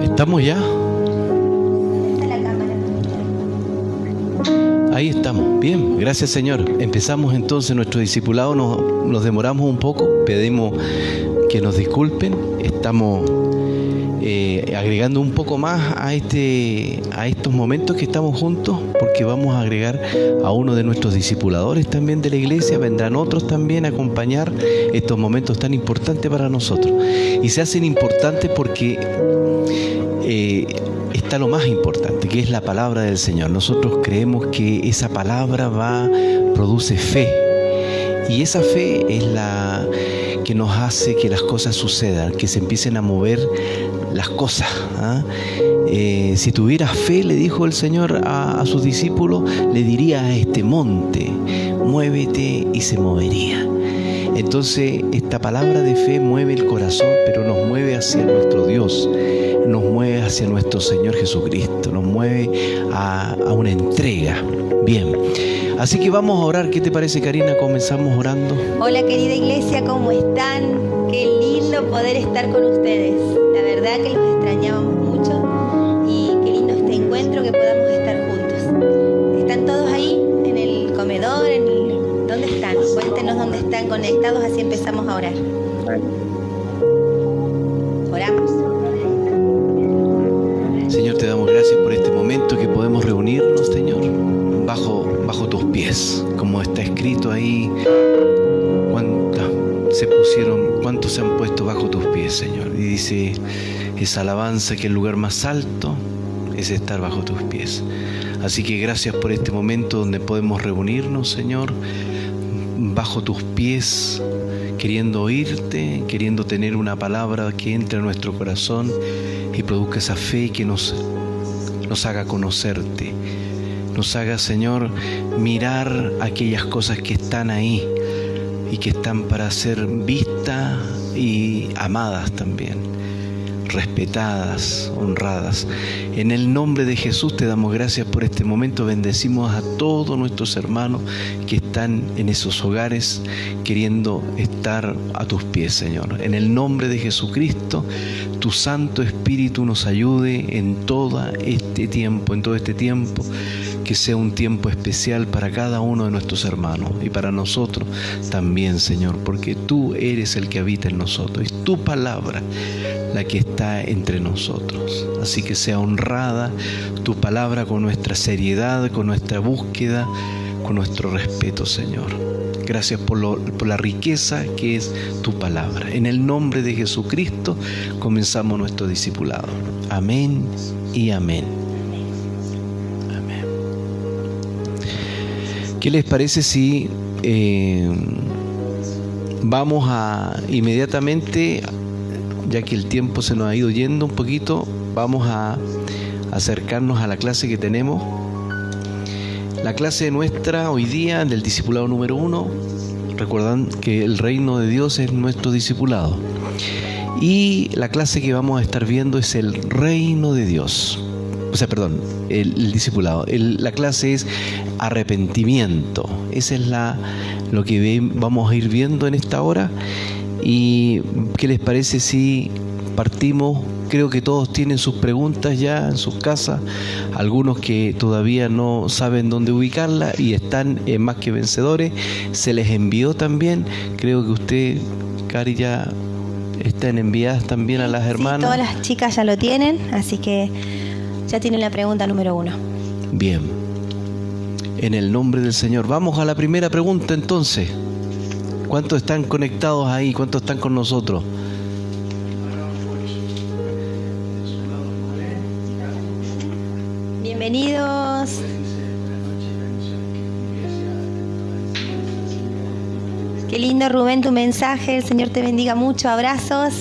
¿Estamos ya? Ahí estamos. Bien, gracias Señor. Empezamos entonces nuestro discipulado. Nos demoramos un poco. Pedimos que nos disculpen. Estamos agregando un poco más a estos momentos que estamos juntos, porque vamos a agregar a uno de nuestros discipuladores también de la iglesia. Vendrán otros también a acompañar estos momentos tan importantes para nosotros. Y se hacen importantes porque está lo más importante, que es la palabra del Señor. Nosotros creemos que esa palabra produce fe, y esa fe es la que nos hace que las cosas sucedan, que se empiecen a mover las cosas. Si tuvieras fe, le dijo el Señor a sus discípulos, le diría a este monte, muévete, y se movería. Entonces esta palabra de fe mueve el corazón, pero nos mueve hacia nuestro Dios, nos mueve hacia nuestro Señor Jesucristo, nos mueve a una entrega. Bien, así que vamos a orar. ¿Qué te parece, Karina? Comenzamos orando. Hola querida iglesia, ¿cómo están? Qué lindo poder estar con ustedes. La verdad que los extrañábamos mucho, y qué lindo este encuentro, que podamos estar juntos. ¿Están todos ahí en el comedor? ¿Dónde están? Cuéntenos dónde están conectados, así empezamos a orar. Oramos. Señor, te damos gracias por este momento que podemos reunirnos, Señor, bajo tus pies, como está escrito ahí. ¿Cuántos se han puesto bajo tus pies, Señor? Y dice esa alabanza que el lugar más alto es estar bajo tus pies. Así que gracias por este momento donde podemos reunirnos, Señor, bajo tus pies, queriendo oírte, queriendo tener una palabra que entre a nuestro corazón y produzca esa fe que nos haga conocerte, nos haga, Señor, mirar aquellas cosas que están ahí y que están para ser vistas y amadas también, respetadas, honradas. En el nombre de Jesús te damos gracias por este momento. Bendecimos a todos nuestros hermanos que están en esos hogares queriendo estar a tus pies, Señor. En el nombre de Jesucristo, tu Santo Espíritu nos ayude en todo este tiempo, que sea un tiempo especial para cada uno de nuestros hermanos y para nosotros también, Señor, porque tú eres el que habita en nosotros, es tu palabra la que está entre nosotros. Así que sea honrada tu palabra con nuestra seriedad, con nuestra búsqueda, con nuestro respeto, Señor. Gracias por la riqueza que es tu palabra. En el nombre de Jesucristo comenzamos nuestro discipulado. Amén y amén. Amén. ¿Qué les parece si vamos a inmediatamente, ya que el tiempo se nos ha ido yendo un poquito, vamos a acercarnos a la clase que tenemos? La clase nuestra hoy día del discipulado número 1. Recuerdan que el reino de Dios es nuestro discipulado. Y la clase que vamos a estar viendo es el reino de Dios. El discipulado. La clase es arrepentimiento. Esa es lo que vamos a ir viendo en esta hora. ¿Y qué les parece si partimos? Creo que todos tienen sus preguntas ya en sus casas, algunos que todavía no saben dónde ubicarla y están más que vencedores. Se les envió también, creo que usted, Cari, ya están enviadas también a las hermanas. Sí, todas las chicas ya lo tienen, así que ya tienen la pregunta número 1. Bien, en el nombre del Señor. Vamos a la primera pregunta entonces. ¿Cuántos están conectados ahí? ¿Cuántos están con nosotros? Bienvenidos. Qué lindo, Rubén, tu mensaje. El Señor te bendiga mucho. Abrazos.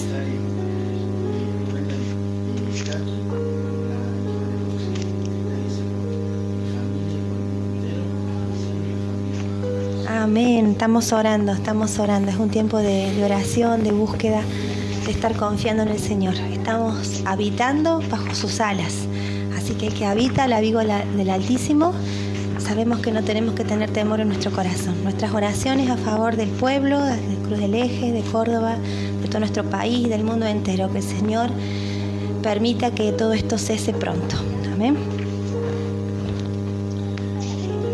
Amén. Estamos orando. Es un tiempo de oración, de búsqueda, de estar confiando en el Señor. Estamos habitando bajo sus alas. Así que el que habita al abrigo del Altísimo, sabemos que no tenemos que tener temor en nuestro corazón. Nuestras oraciones a favor del pueblo, de Cruz del Eje, de Córdoba, de todo nuestro país, del mundo entero. Que el Señor permita que todo esto cese pronto. Amén.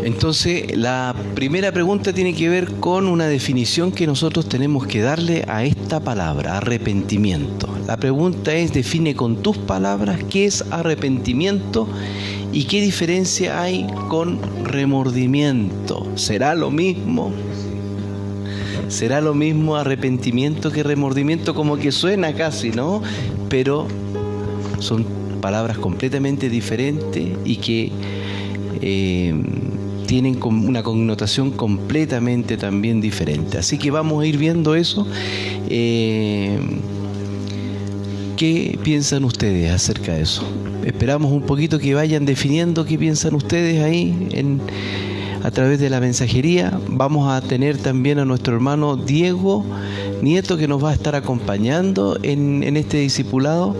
Entonces, la primera pregunta tiene que ver con una definición que nosotros tenemos que darle a esta palabra, arrepentimiento. La pregunta es, define con tus palabras qué es arrepentimiento y qué diferencia hay con remordimiento. ¿Será lo mismo? ¿Será lo mismo arrepentimiento que remordimiento? Como que suena casi, ¿no? Pero son palabras completamente diferentes y que tienen una connotación completamente también diferente. Así que vamos a ir viendo eso. ¿Qué piensan ustedes acerca de eso? Esperamos un poquito que vayan definiendo qué piensan ustedes ahí a través de la mensajería. Vamos a tener también a nuestro hermano Diego Nieto, que nos va a estar acompañando en este discipulado.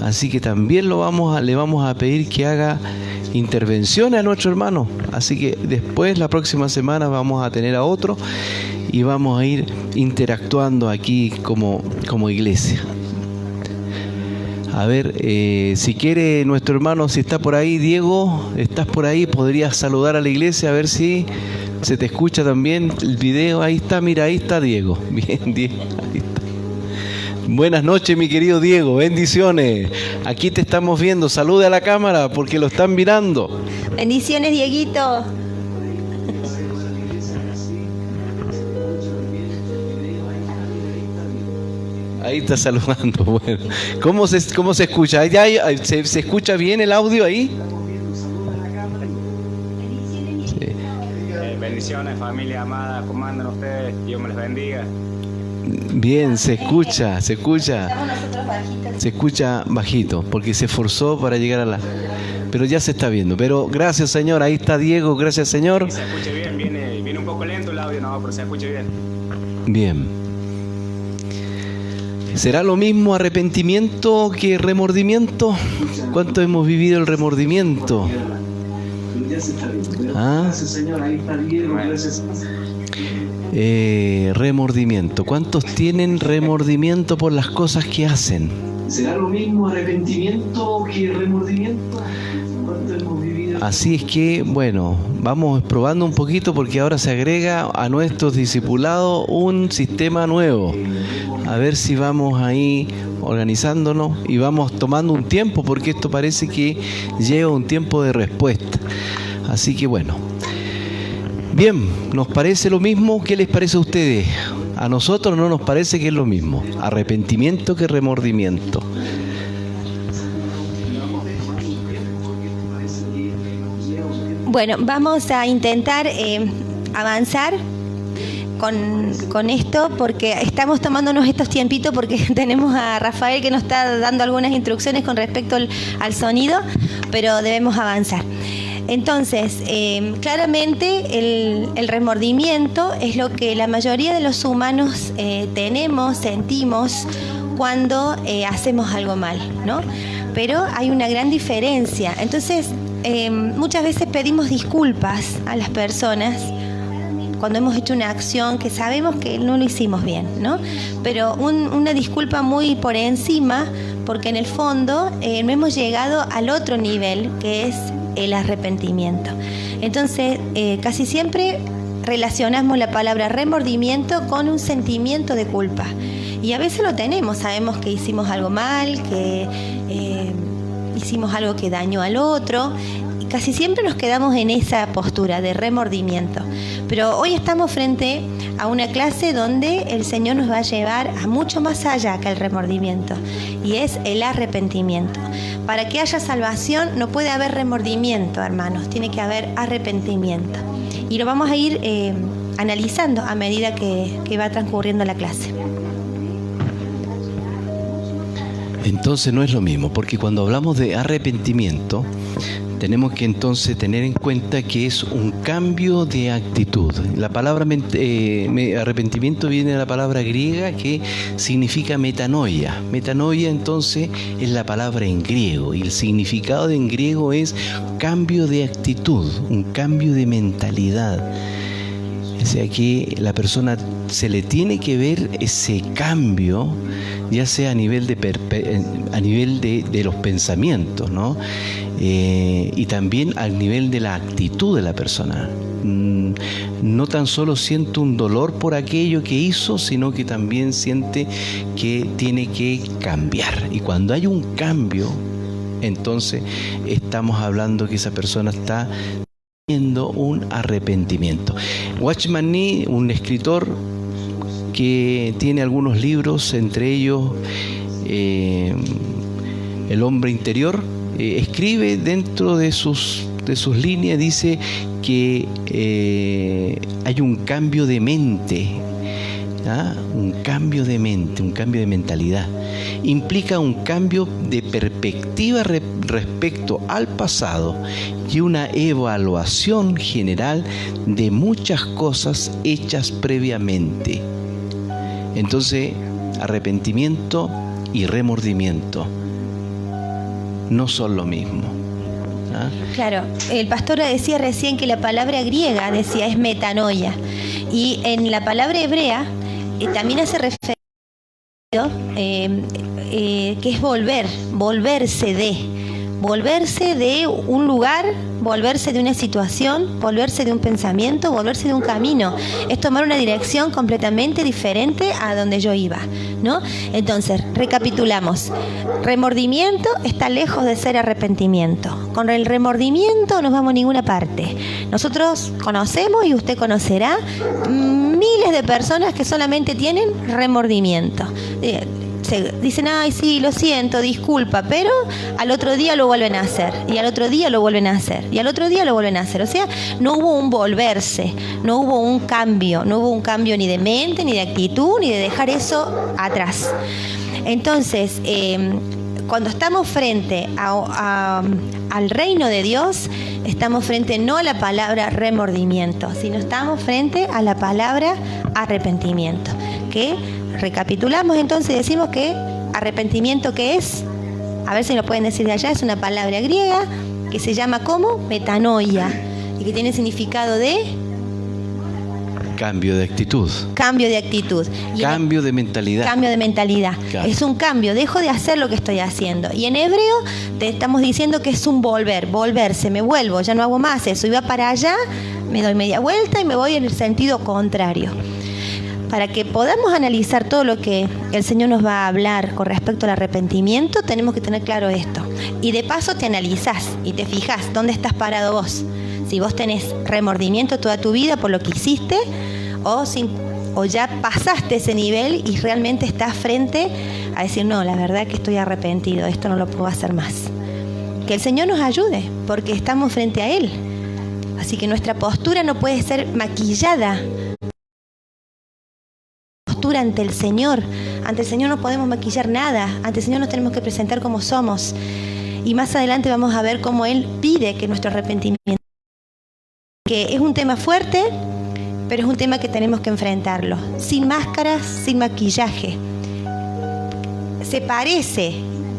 Así que también le vamos a pedir que haga intervenciones a nuestro hermano. Así que después, la próxima semana, vamos a tener a otro y vamos a ir interactuando aquí como iglesia. A ver, si quiere nuestro hermano, si está por ahí, Diego, estás por ahí, podrías saludar a la iglesia, a ver si se te escucha también el video. Ahí está, mira, ahí está Diego. Bien, Diego, ahí está. Buenas noches, mi querido Diego, bendiciones. Aquí te estamos viendo, salude a la cámara porque lo están mirando. Bendiciones, Dieguito. Ahí está saludando. Bueno, ¿cómo se escucha? ¿Se escucha bien el audio ahí? Sí. Bendiciones, familia amada, ¿cómo andan ustedes? Dios me les bendiga. Bien, se escucha. Se escucha bajito, porque se esforzó para llegar a la... Pero ya se está viendo. Pero gracias, Señor. Ahí está Diego, gracias, Señor. Se escucha bien, viene un poco lento el audio, no, pero se escucha bien. Bien. ¿Será lo mismo arrepentimiento que remordimiento? ¿Cuánto hemos vivido el remordimiento? ¿Ah? Remordimiento. ¿Cuántos tienen remordimiento por las cosas que hacen? ¿Será lo mismo arrepentimiento que remordimiento? Así es que, bueno, vamos probando un poquito porque ahora se agrega a nuestros discipulados un sistema nuevo. A ver si vamos ahí organizándonos y vamos tomando un tiempo porque esto parece que lleva un tiempo de respuesta. Así que bueno. Bien, ¿nos parece lo mismo? ¿Qué les parece a ustedes? A nosotros no nos parece que es lo mismo. Arrepentimiento que remordimiento. Bueno, vamos a intentar avanzar con esto porque estamos tomándonos estos tiempitos porque tenemos a Rafael que nos está dando algunas instrucciones con respecto al sonido, pero debemos avanzar. Entonces, claramente el remordimiento es lo que la mayoría de los humanos tenemos, sentimos cuando hacemos algo mal, ¿no? Pero hay una gran diferencia. Entonces, muchas veces pedimos disculpas a las personas cuando hemos hecho una acción que sabemos que no lo hicimos bien, ¿no? Pero una disculpa muy por encima, porque en el fondo no hemos llegado al otro nivel, que es el arrepentimiento. Entonces, casi siempre relacionamos la palabra remordimiento con un sentimiento de culpa. Y a veces lo tenemos, sabemos que hicimos algo mal, que hicimos algo que dañó al otro. Y casi siempre nos quedamos en esa postura de remordimiento. Pero hoy estamos frente a una clase donde el Señor nos va a llevar a mucho más allá que el remordimiento. Y es el arrepentimiento. Para que haya salvación no puede haber remordimiento, hermanos. Tiene que haber arrepentimiento. Y lo vamos a ir analizando a medida que va transcurriendo la clase. Entonces no es lo mismo, porque cuando hablamos de arrepentimiento, tenemos que entonces tener en cuenta que es un cambio de actitud. La palabra arrepentimiento viene de la palabra griega que significa metanoia. Metanoia entonces es la palabra en griego y el significado en griego es cambio de actitud, un cambio de mentalidad. O sea que la persona se le tiene que ver ese cambio, ya sea a nivel de los pensamientos, ¿no? Y también al nivel de la actitud de la persona. No tan solo siente un dolor por aquello que hizo, sino que también siente que tiene que cambiar. Y cuando hay un cambio, entonces estamos hablando que esa persona está teniendo un arrepentimiento. Watchman Nee, un escritor que tiene algunos libros, entre ellos El hombre interior, escribe dentro de sus líneas, dice que hay un cambio de mente, un cambio de mente, un cambio de mentalidad. Implica un cambio de perspectiva respecto al pasado y una evaluación general de muchas cosas hechas previamente. Entonces, arrepentimiento y remordimiento no son lo mismo. Claro, el pastor decía recién que la palabra griega, decía, es metanoia. Y en la palabra hebrea también hace referencia que es volverse de un lugar, volverse de una situación, volverse de un pensamiento, volverse de un camino. Es tomar una dirección completamente diferente a donde yo iba, ¿no? Entonces, recapitulamos. Remordimiento está lejos de ser arrepentimiento. Con el remordimiento no vamos a ninguna parte. Nosotros conocemos y usted conocerá miles de personas que solamente tienen remordimiento. Dicen, ay, sí, lo siento, disculpa, pero al otro día lo vuelven a hacer, y al otro día lo vuelven a hacer, y al otro día lo vuelven a hacer. O sea, no hubo un volverse, no hubo un cambio ni de mente, ni de actitud, ni de dejar eso atrás. Entonces, cuando estamos frente al reino de Dios, estamos frente no a la palabra remordimiento, sino estamos frente a la palabra arrepentimiento, que recapitulamos entonces y decimos que arrepentimiento, ¿qué es? A ver si lo pueden decir de allá. Es una palabra griega que se llama como metanoia y que tiene significado de cambio de actitud. Cambio de actitud. Cambio de mentalidad. Cambio de mentalidad. Claro. Es un cambio, dejo de hacer lo que estoy haciendo. Y en hebreo te estamos diciendo que es un volverse, me vuelvo, ya no hago más eso. Iba para allá, me doy media vuelta y me voy en el sentido contrario. Para que podamos analizar todo lo que el Señor nos va a hablar con respecto al arrepentimiento, tenemos que tener claro esto. Y de paso te analizás y te fijás dónde estás parado vos. Si vos tenés remordimiento toda tu vida por lo que hiciste, o ya pasaste ese nivel y realmente estás frente a decir, no, la verdad que estoy arrepentido, esto no lo puedo hacer más. Que el Señor nos ayude, porque estamos frente a Él. Así que nuestra postura no puede ser maquillada. Ante el Señor no podemos maquillar nada, ante el Señor nos tenemos que presentar como somos, y más adelante vamos a ver cómo Él pide que nuestro arrepentimiento, que es un tema fuerte, pero es un tema que tenemos que enfrentarlo, sin máscaras, sin maquillaje. Se parece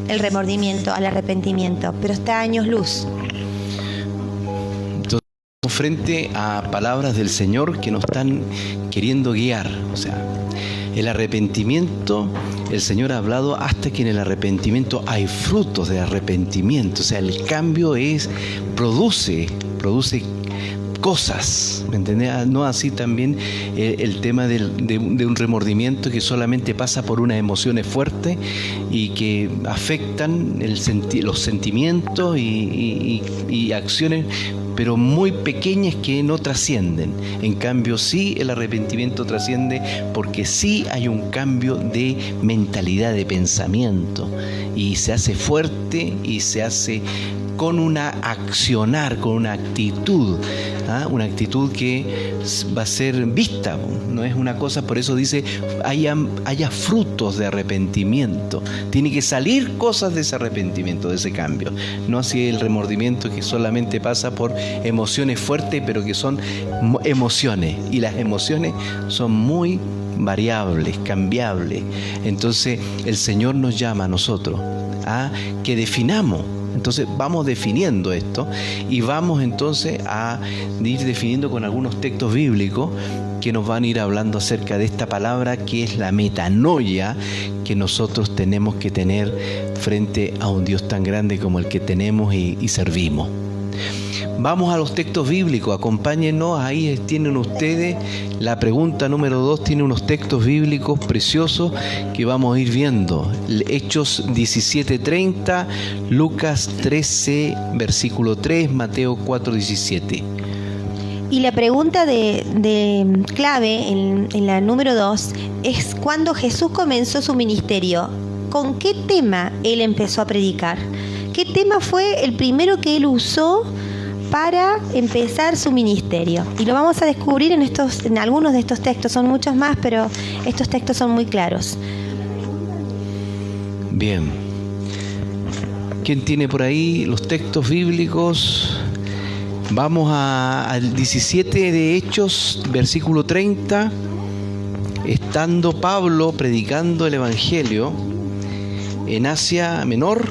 el remordimiento al arrepentimiento, pero está a años luz. Entonces, frente a palabras del Señor que nos están queriendo guiar, o sea, el arrepentimiento, el Señor ha hablado hasta que en el arrepentimiento hay frutos de arrepentimiento. O sea, el cambio produce cosas, ¿me entendés? No así también el tema de un remordimiento que solamente pasa por unas emociones fuertes y que afectan los sentimientos y acciones, pero muy pequeñas que no trascienden. En cambio, sí, el arrepentimiento trasciende porque sí hay un cambio de mentalidad, de pensamiento, y se hace fuerte y se hace con una accionar, con una actitud, una actitud que va a ser vista, no es una cosa. Por eso dice, haya frutos de arrepentimiento, tiene que salir cosas de ese arrepentimiento, de ese cambio, no así el remordimiento que solamente pasa por emociones fuertes, pero que son emociones, y las emociones son muy variables, cambiables. Entonces el Señor nos llama a nosotros que definamos. Entonces vamos definiendo esto y vamos entonces a ir definiendo con algunos textos bíblicos que nos van a ir hablando acerca de esta palabra que es la metanoia que nosotros tenemos que tener frente a un Dios tan grande como el que tenemos y servimos. Vamos a los textos bíblicos, acompáñennos, ahí tienen ustedes la pregunta número 2, tiene unos textos bíblicos preciosos que vamos a ir viendo. Hechos 17:30, Lucas 13, versículo 3, Mateo 4:17. Y la pregunta de clave en la número 2 es cuando Jesús comenzó su ministerio, ¿con qué tema Él empezó a predicar? ¿Qué tema fue el primero que Él usó para empezar su ministerio? Y lo vamos a descubrir en algunos de estos textos, son muchos más, pero estos textos son muy claros. Bien. ¿Quién tiene por ahí los textos bíblicos? Vamos al 17 de Hechos, versículo 30. Estando Pablo predicando el Evangelio en Asia Menor,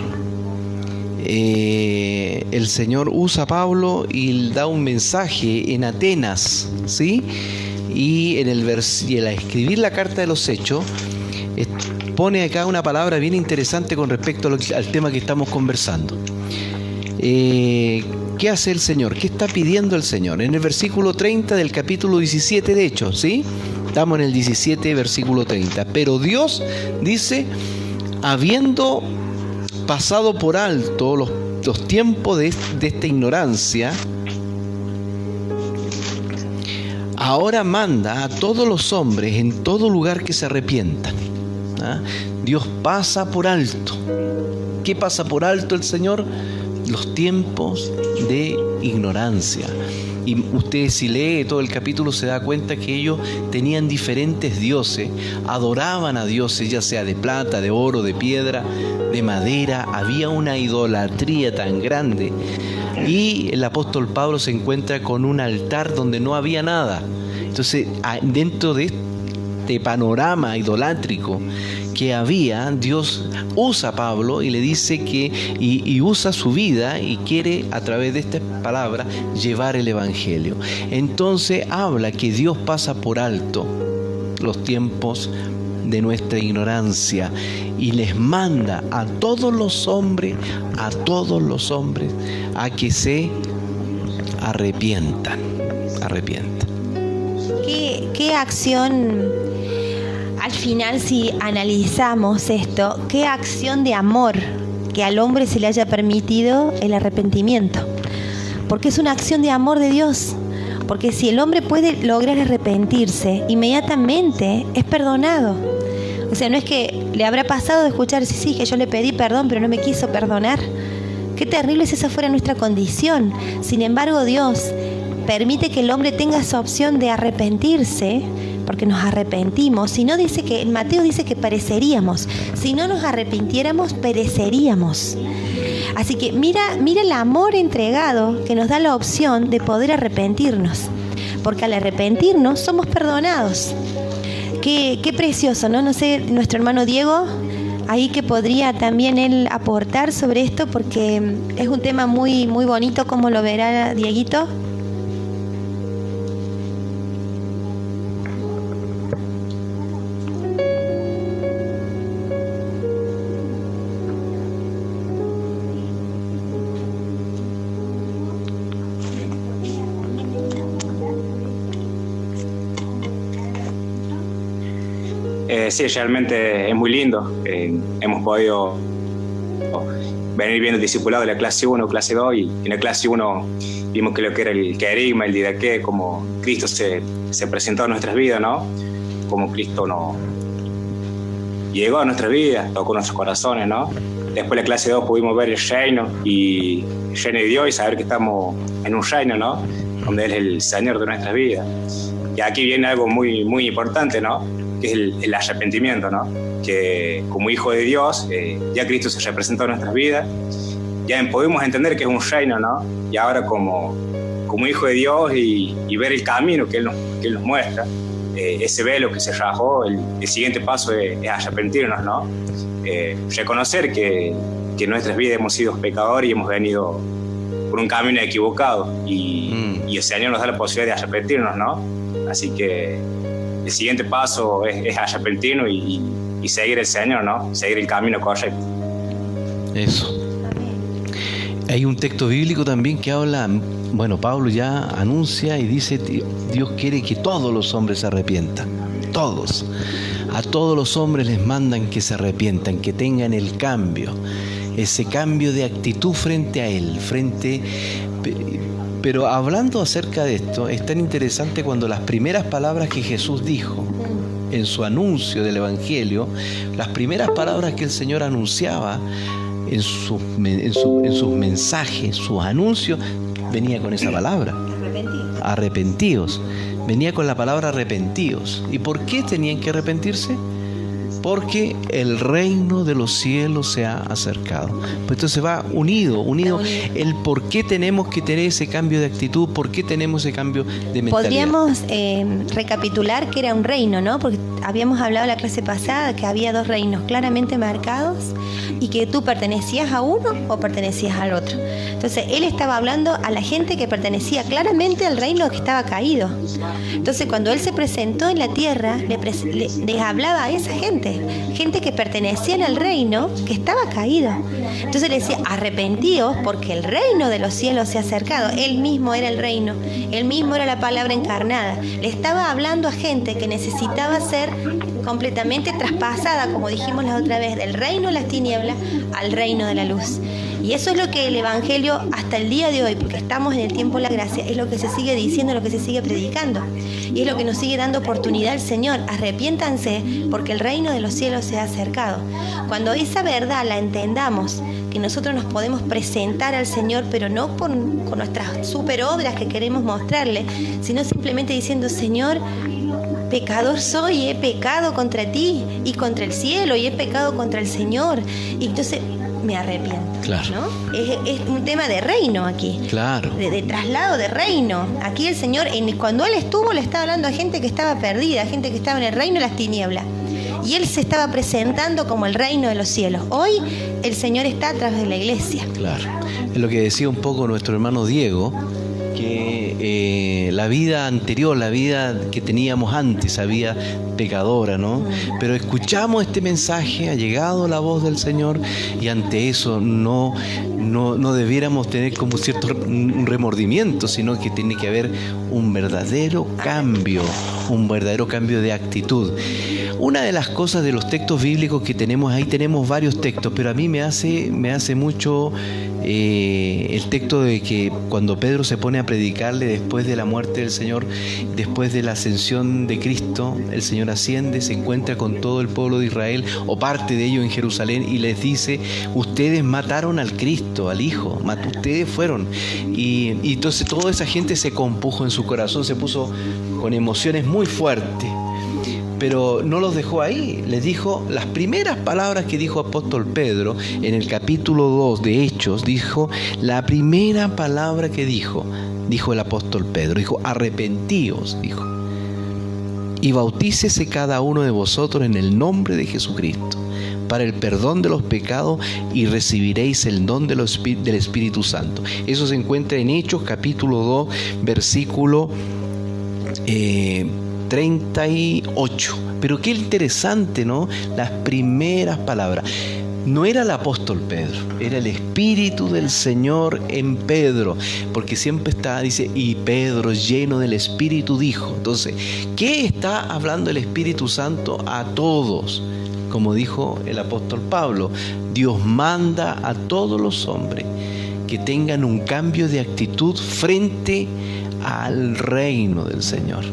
el Señor usa a Pablo y da un mensaje en Atenas, ¿sí? Y al escribir la carta de los Hechos, pone acá una palabra bien interesante con respecto al tema que estamos conversando. ¿Qué hace el Señor? ¿Qué está pidiendo el Señor? En el versículo 30 del capítulo 17 de Hechos, ¿sí? Estamos en el 17, versículo 30. Pero Dios dice, habiendo pasado por alto los tiempos de esta ignorancia, ahora manda a todos los hombres en todo lugar que se arrepientan. Dios pasa por alto. ¿Qué pasa por alto el Señor? Los tiempos de ignorancia. Y usted, si lee todo el capítulo, se da cuenta que ellos tenían diferentes dioses, adoraban a dioses, ya sea de plata, de oro, de piedra, de madera. Había una idolatría tan grande. Y el apóstol Pablo se encuentra con un altar donde no había nada. Entonces, dentro de este panorama idolátrico que había, Dios usa a Pablo y le dice que y usa su vida y quiere a través de esta palabra llevar el Evangelio. Entonces habla que Dios pasa por alto los tiempos de nuestra ignorancia y les manda a todos los hombres a que se arrepientan. ¿Qué acción? Al final, si analizamos esto, ¿qué acción de amor que al hombre se le haya permitido el arrepentimiento? Porque es una acción de amor de Dios. Porque si el hombre puede lograr arrepentirse, inmediatamente es perdonado. O sea, no es que le habrá pasado de escuchar, sí, que yo le pedí perdón, pero no me quiso perdonar. Qué terrible si esa fuera nuestra condición. Sin embargo, Dios permite que el hombre tenga esa opción de arrepentirse, porque nos arrepentimos. Si no, dice que Mateo dice que pereceríamos. Si no nos arrepintiéramos, pereceríamos. Así que mira el amor entregado que nos da la opción de poder arrepentirnos, porque al arrepentirnos somos perdonados. Qué precioso, ¿no? No sé, nuestro hermano Diego, ahí que podría también él aportar sobre esto, porque es un tema muy, muy bonito, como lo verá Dieguito. Sí, realmente es muy lindo. Hemos podido venir viendo el discipulado de la clase 1, clase 2, y en la clase 1 vimos que lo que era el querigma, el didaqué, como Cristo se presentó a nuestras vidas, ¿no? Como Cristo llegó a nuestras vidas, tocó nuestros corazones, ¿no? Después de la clase 2 pudimos ver el reino de Dios y saber que estamos en un reino, ¿no? Donde Él es el Señor de nuestras vidas. Y aquí viene algo muy, muy importante, ¿no? Que es el arrepentimiento, ¿no? Que como hijo de Dios, ya Cristo se representó en nuestras vidas, ya podemos entender que es un reino, ¿no? Y ahora como hijo de Dios y ver el camino que Él nos muestra, ese velo que se rasgó, el siguiente paso es arrepentirnos, ¿no? Reconocer que que en nuestras vidas hemos sido pecadores y hemos venido por un camino equivocado y el Señor nos da la posibilidad de arrepentirnos, ¿no? Así que el siguiente paso es arrepentirnos y seguir el Señor, ¿no? Seguir el camino correcto. Eso. Hay un texto bíblico también que habla, bueno, Pablo ya anuncia y dice, Dios quiere que todos los hombres se arrepientan, todos. A todos los hombres les mandan que se arrepientan, que tengan el cambio, ese cambio de actitud frente a Él, Pero hablando acerca de esto, es tan interesante cuando las primeras palabras que Jesús dijo en su anuncio del Evangelio, las primeras palabras que el Señor anunciaba en sus mensajes, sus anuncios, venía con esa palabra. Arrepentidos. Venía con la palabra arrepentidos. ¿Y por qué tenían que arrepentirse? Porque el reino de los cielos se ha acercado. Pues entonces va unido el por qué tenemos que tener ese cambio de actitud, por qué tenemos ese cambio de mentalidad. Podríamos recapitular que era un reino, ¿no? Porque habíamos hablado la clase pasada que había dos reinos claramente marcados y que tú pertenecías a uno o pertenecías al otro. Entonces él estaba hablando a la gente que pertenecía claramente al reino que estaba caído. Entonces cuando él se presentó en la tierra, les hablaba a esa gente que pertenecía al reino que estaba caído. Entonces le decía, arrepentíos porque el reino de los cielos se ha acercado. Él mismo era el reino, él mismo era la palabra encarnada. Le estaba hablando a gente que necesitaba ser completamente traspasada, como dijimos la otra vez, del reino de las tinieblas al reino de la luz. Y eso es lo que el Evangelio hasta el día de hoy, porque estamos en el tiempo de la gracia, es lo que se sigue diciendo, lo que se sigue predicando. Y es lo que nos sigue dando oportunidad el Señor. Arrepiéntanse porque el reino de los cielos se ha acercado. Cuando esa verdad la entendamos, que nosotros nos podemos presentar al Señor, pero no con nuestras super obras que queremos mostrarle, sino simplemente diciendo, Señor, pecador soy, he pecado contra ti y contra el cielo y he pecado contra el Señor. Y entonces me arrepiento. Claro. ¿No? Es un tema de reino aquí. Claro. De traslado de reino. Aquí el Señor, cuando Él estuvo, le estaba hablando a gente que estaba perdida, gente que estaba en el reino de las tinieblas. Y Él se estaba presentando como el reino de los cielos. Hoy el Señor está a través de la iglesia. Claro. Es lo que decía un poco nuestro hermano Diego, que la vida anterior, la vida que teníamos antes, había pecadora, ¿no? Pero escuchamos este mensaje, ha llegado la voz del Señor y ante eso no debiéramos tener como cierto un remordimiento, sino que tiene que haber un verdadero cambio de actitud. Una de las cosas de los textos bíblicos que tenemos ahí, tenemos varios textos, pero a mí me hace mucho el texto de que cuando Pedro se pone a predicarle después de la muerte del Señor, después de la ascensión de Cristo, el Señor asciende, se encuentra con todo el pueblo de Israel o parte de ellos en Jerusalén y les dice, ustedes mataron al Cristo, al Hijo, ustedes fueron. Y entonces toda esa gente se compuso en su corazón, se puso con emociones muy fuertes. Pero no los dejó ahí, les dijo las primeras palabras que dijo apóstol Pedro en el capítulo 2 de Hechos, dijo la primera palabra que dijo el apóstol Pedro, dijo arrepentíos, dijo, y bautícese cada uno de vosotros en el nombre de Jesucristo para el perdón de los pecados y recibiréis el don del Espíritu Santo. Eso se encuentra en Hechos capítulo 2 versículo 38. Pero qué interesante, ¿no? Las primeras palabras. No era el apóstol Pedro, era el Espíritu del Señor en Pedro, porque siempre dice, y Pedro lleno del Espíritu dijo. Entonces, ¿qué está hablando el Espíritu Santo a todos? Como dijo el apóstol Pablo, Dios manda a todos los hombres que tengan un cambio de actitud frente al reino del Señor.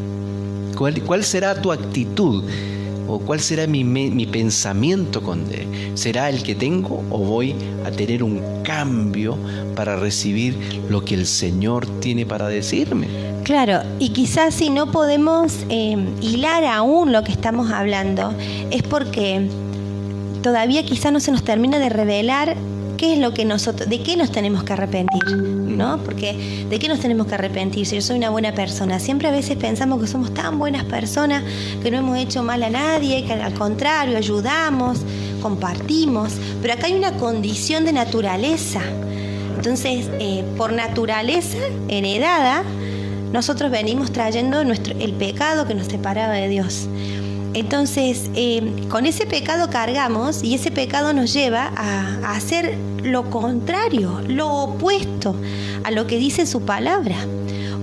¿Cuál será tu actitud? ¿O cuál será mi pensamiento con Él? ¿Será el que tengo o voy a tener un cambio para recibir lo que el Señor tiene para decirme? Claro, y quizás si no podemos hilar aún lo que estamos hablando, es porque todavía quizás no se nos termina de revelar qué es lo que de qué nos tenemos que arrepentir, ¿no? Porque ¿de qué nos tenemos que arrepentir? Si yo soy una buena persona, siempre a veces pensamos que somos tan buenas personas, que no hemos hecho mal a nadie, que al contrario ayudamos, compartimos, pero acá hay una condición de naturaleza. Entonces, por naturaleza heredada, nosotros venimos trayendo el pecado que nos separaba de Dios. Entonces, con ese pecado cargamos y ese pecado nos lleva a hacer lo contrario, lo opuesto a lo que dice su palabra.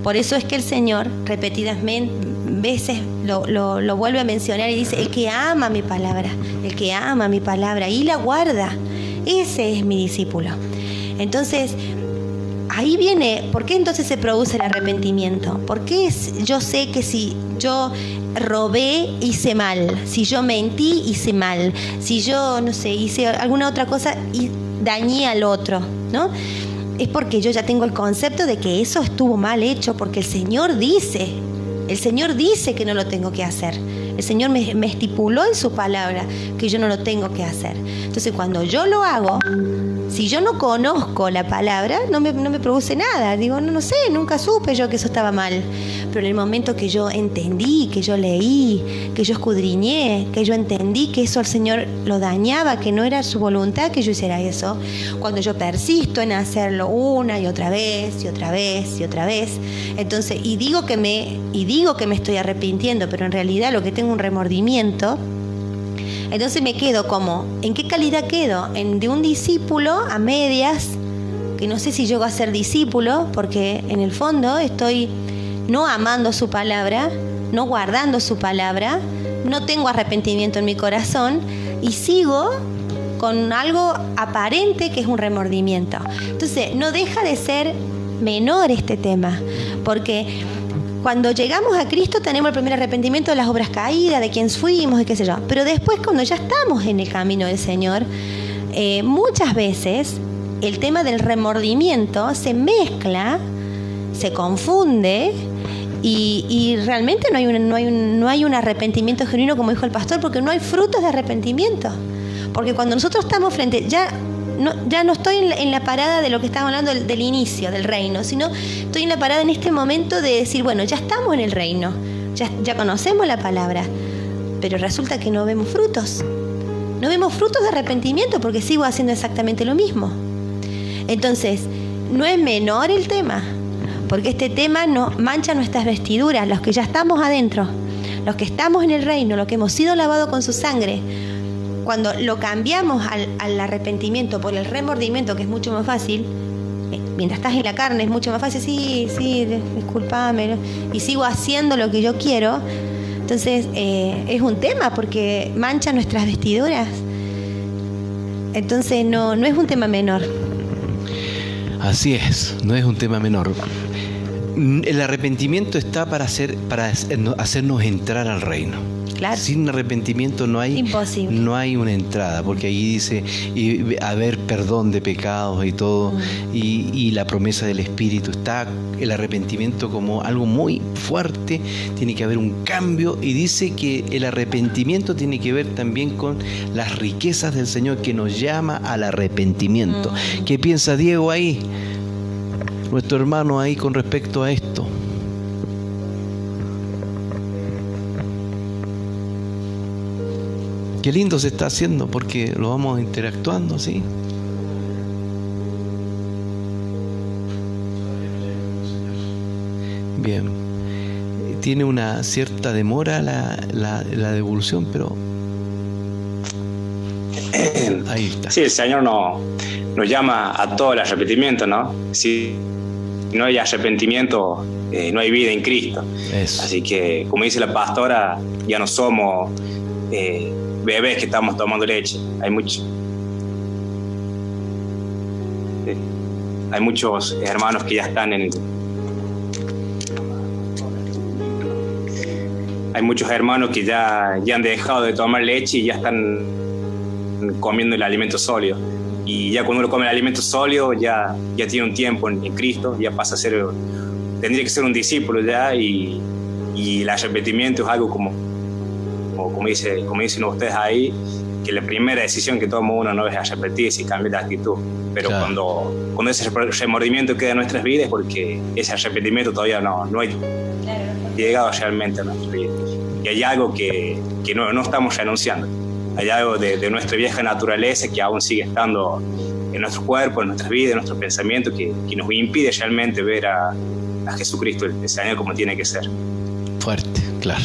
Por eso es que el Señor repetidas veces lo vuelve a mencionar y dice: el que ama mi palabra, el que ama mi palabra y la guarda, ese es mi discípulo. Entonces, ahí viene, ¿por qué entonces se produce el arrepentimiento? ¿Por qué yo sé que si yo robé, hice mal? Si yo mentí, hice mal. Si yo, no sé, hice alguna otra cosa y dañé al otro, ¿no? Es porque yo ya tengo el concepto de que eso estuvo mal hecho, porque el Señor dice que no lo tengo que hacer. El Señor me estipuló en su palabra que yo no lo tengo que hacer. Entonces, cuando yo lo hago, si yo no conozco la palabra, no me produce nada. Digo, no sé, nunca supe yo que eso estaba mal. Pero en el momento que yo entendí, que yo leí, que yo escudriñé, que yo entendí que eso al Señor lo dañaba, que no era su voluntad que yo hiciera eso, cuando yo persisto en hacerlo una y otra vez, y otra vez, y otra vez, entonces, y digo que me estoy arrepintiendo, pero en realidad lo que tengo es un remordimiento. Entonces me quedo como, ¿en qué calidad quedo? De un discípulo a medias, que no sé si llego a ser discípulo, porque en el fondo estoy no amando su palabra, no guardando su palabra, no tengo arrepentimiento en mi corazón y sigo con algo aparente que es un remordimiento. Entonces no deja de ser menor este tema, porque cuando llegamos a Cristo tenemos el primer arrepentimiento de las obras caídas, de quién fuimos y qué sé yo. Pero después, cuando ya estamos en el camino del Señor, muchas veces el tema del remordimiento se mezcla, se confunde y realmente no hay un arrepentimiento genuino, como dijo el pastor, porque no hay frutos de arrepentimiento. Porque cuando nosotros estamos frente... Ya no estoy en la parada de lo que estamos hablando del inicio del reino, sino estoy en la parada en este momento de decir, bueno, ya estamos en el reino, ya conocemos la palabra, pero resulta que no vemos frutos. No vemos frutos de arrepentimiento porque sigo haciendo exactamente lo mismo. Entonces, no es menor el tema, porque este tema nos mancha nuestras vestiduras, los que ya estamos adentro, los que estamos en el reino, los que hemos sido lavados con su sangre. Cuando lo cambiamos al arrepentimiento por el remordimiento, que es mucho más fácil, mientras estás en la carne es mucho más fácil, sí, discúlpame, y sigo haciendo lo que yo quiero. Entonces es un tema porque mancha nuestras vestiduras. Entonces no es un tema menor. Así es, no es un tema menor. El arrepentimiento está para hacernos entrar al reino. Claro. Sin arrepentimiento no hay una entrada, porque ahí dice haber perdón de pecados y todo, y la promesa del Espíritu. Está el arrepentimiento como algo muy fuerte, tiene que haber un cambio, y dice que el arrepentimiento tiene que ver también con las riquezas del Señor, que nos llama al arrepentimiento. ¿Qué piensa Diego ahí? Nuestro hermano ahí con respecto a esto. Qué lindo se está haciendo porque lo vamos interactuando, ¿sí? Bien. Tiene una cierta demora la devolución, pero ahí está. Sí, el Señor nos llama a todo el arrepentimiento, ¿no? Si no hay arrepentimiento, no hay vida en Cristo. Eso. Así que, como dice la pastora, ya no somos bebés que estamos tomando leche. Hay muchos hermanos que ya están hay muchos hermanos que ya han dejado de tomar leche y ya están comiendo el alimento sólido. Y ya cuando uno come el alimento sólido, ya tiene un tiempo en Cristo, ya pasa a ser, tendría que ser un discípulo ya, y el arrepentimiento es algo como dicen ustedes ahí, que la primera decisión que toma uno no es arrepentirse y cambiar de actitud. Pero claro, cuando ese remordimiento queda en nuestras vidas es porque ese arrepentimiento todavía no ha llegado realmente a nuestras vidas. Y hay algo que no estamos renunciando. Hay algo de nuestra vieja naturaleza que aún sigue estando en nuestro cuerpo, en nuestras vidas, en nuestros pensamientos, que nos impide realmente ver a Jesucristo, el Señor, como tiene que ser. Fuerte, claro.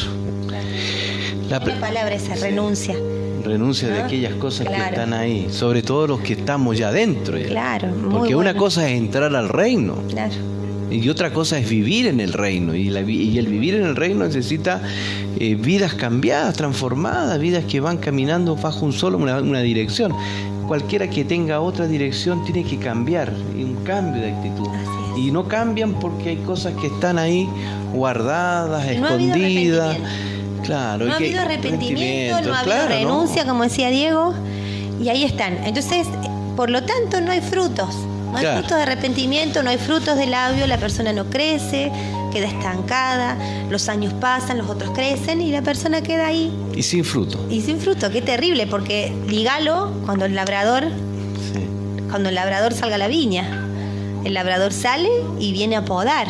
La palabra esa, renuncia. Renuncia de aquellas cosas que están ahí, sobre todo los que estamos ya dentro. Ya. Claro, muy Porque bueno. una cosa es entrar al reino. Claro. Y otra cosa es vivir en el reino. Y el vivir en el reino necesita vidas cambiadas, transformadas, vidas que van caminando bajo una dirección. Cualquiera que tenga otra dirección tiene que cambiar, un cambio de actitud. Y no cambian porque hay cosas que están ahí guardadas, No escondidas. Claro, no ha habido arrepentimiento, no ha habido renuncia, como decía Diego, y ahí están. Entonces, por lo tanto, no hay frutos. No hay frutos de arrepentimiento, no hay frutos de labio, la persona no crece, queda estancada, los años pasan, los otros crecen y la persona queda ahí. Y sin fruto. Y sin fruto, qué terrible, porque dígalo cuando el labrador salga a la viña. El labrador sale y viene a podar.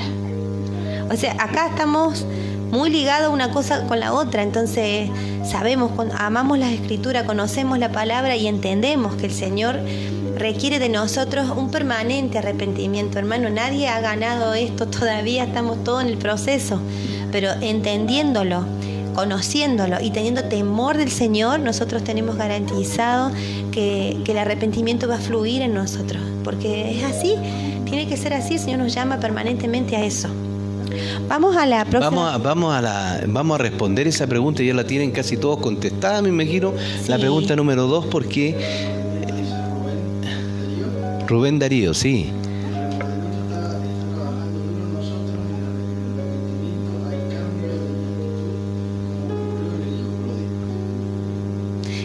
O sea, acá estamos muy ligados una cosa con la otra, entonces sabemos, amamos las Escrituras, conocemos la palabra y entendemos que el Señor requiere de nosotros un permanente arrepentimiento. Hermano, nadie ha ganado esto todavía, estamos todos en el proceso, pero entendiéndolo, conociéndolo y teniendo temor del Señor, nosotros tenemos garantizado que el arrepentimiento va a fluir en nosotros, porque es así, tiene que ser así. El Señor nos llama permanentemente a eso. Vamos a la próxima. Vamos a responder esa pregunta, ya la tienen casi todos contestada, me imagino. Sí. La pregunta número 2, porque Rubén Darío, sí.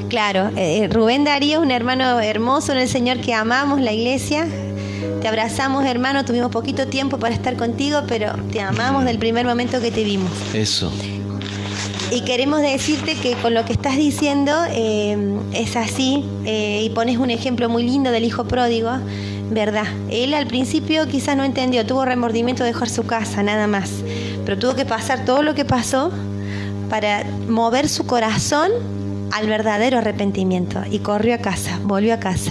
Claro, Rubén Darío es un hermano hermoso en el Señor que amamos, la iglesia. Te abrazamos, hermano, tuvimos poquito tiempo para estar contigo, pero te amamos del primer momento que te vimos. Eso. Y queremos decirte que con lo que estás diciendo es así, y pones un ejemplo muy lindo del hijo pródigo, ¿verdad? Él al principio quizás no entendió, tuvo remordimiento de dejar su casa, nada más, pero tuvo que pasar todo lo que pasó para mover su corazón al verdadero arrepentimiento, y corrió a casa, volvió a casa.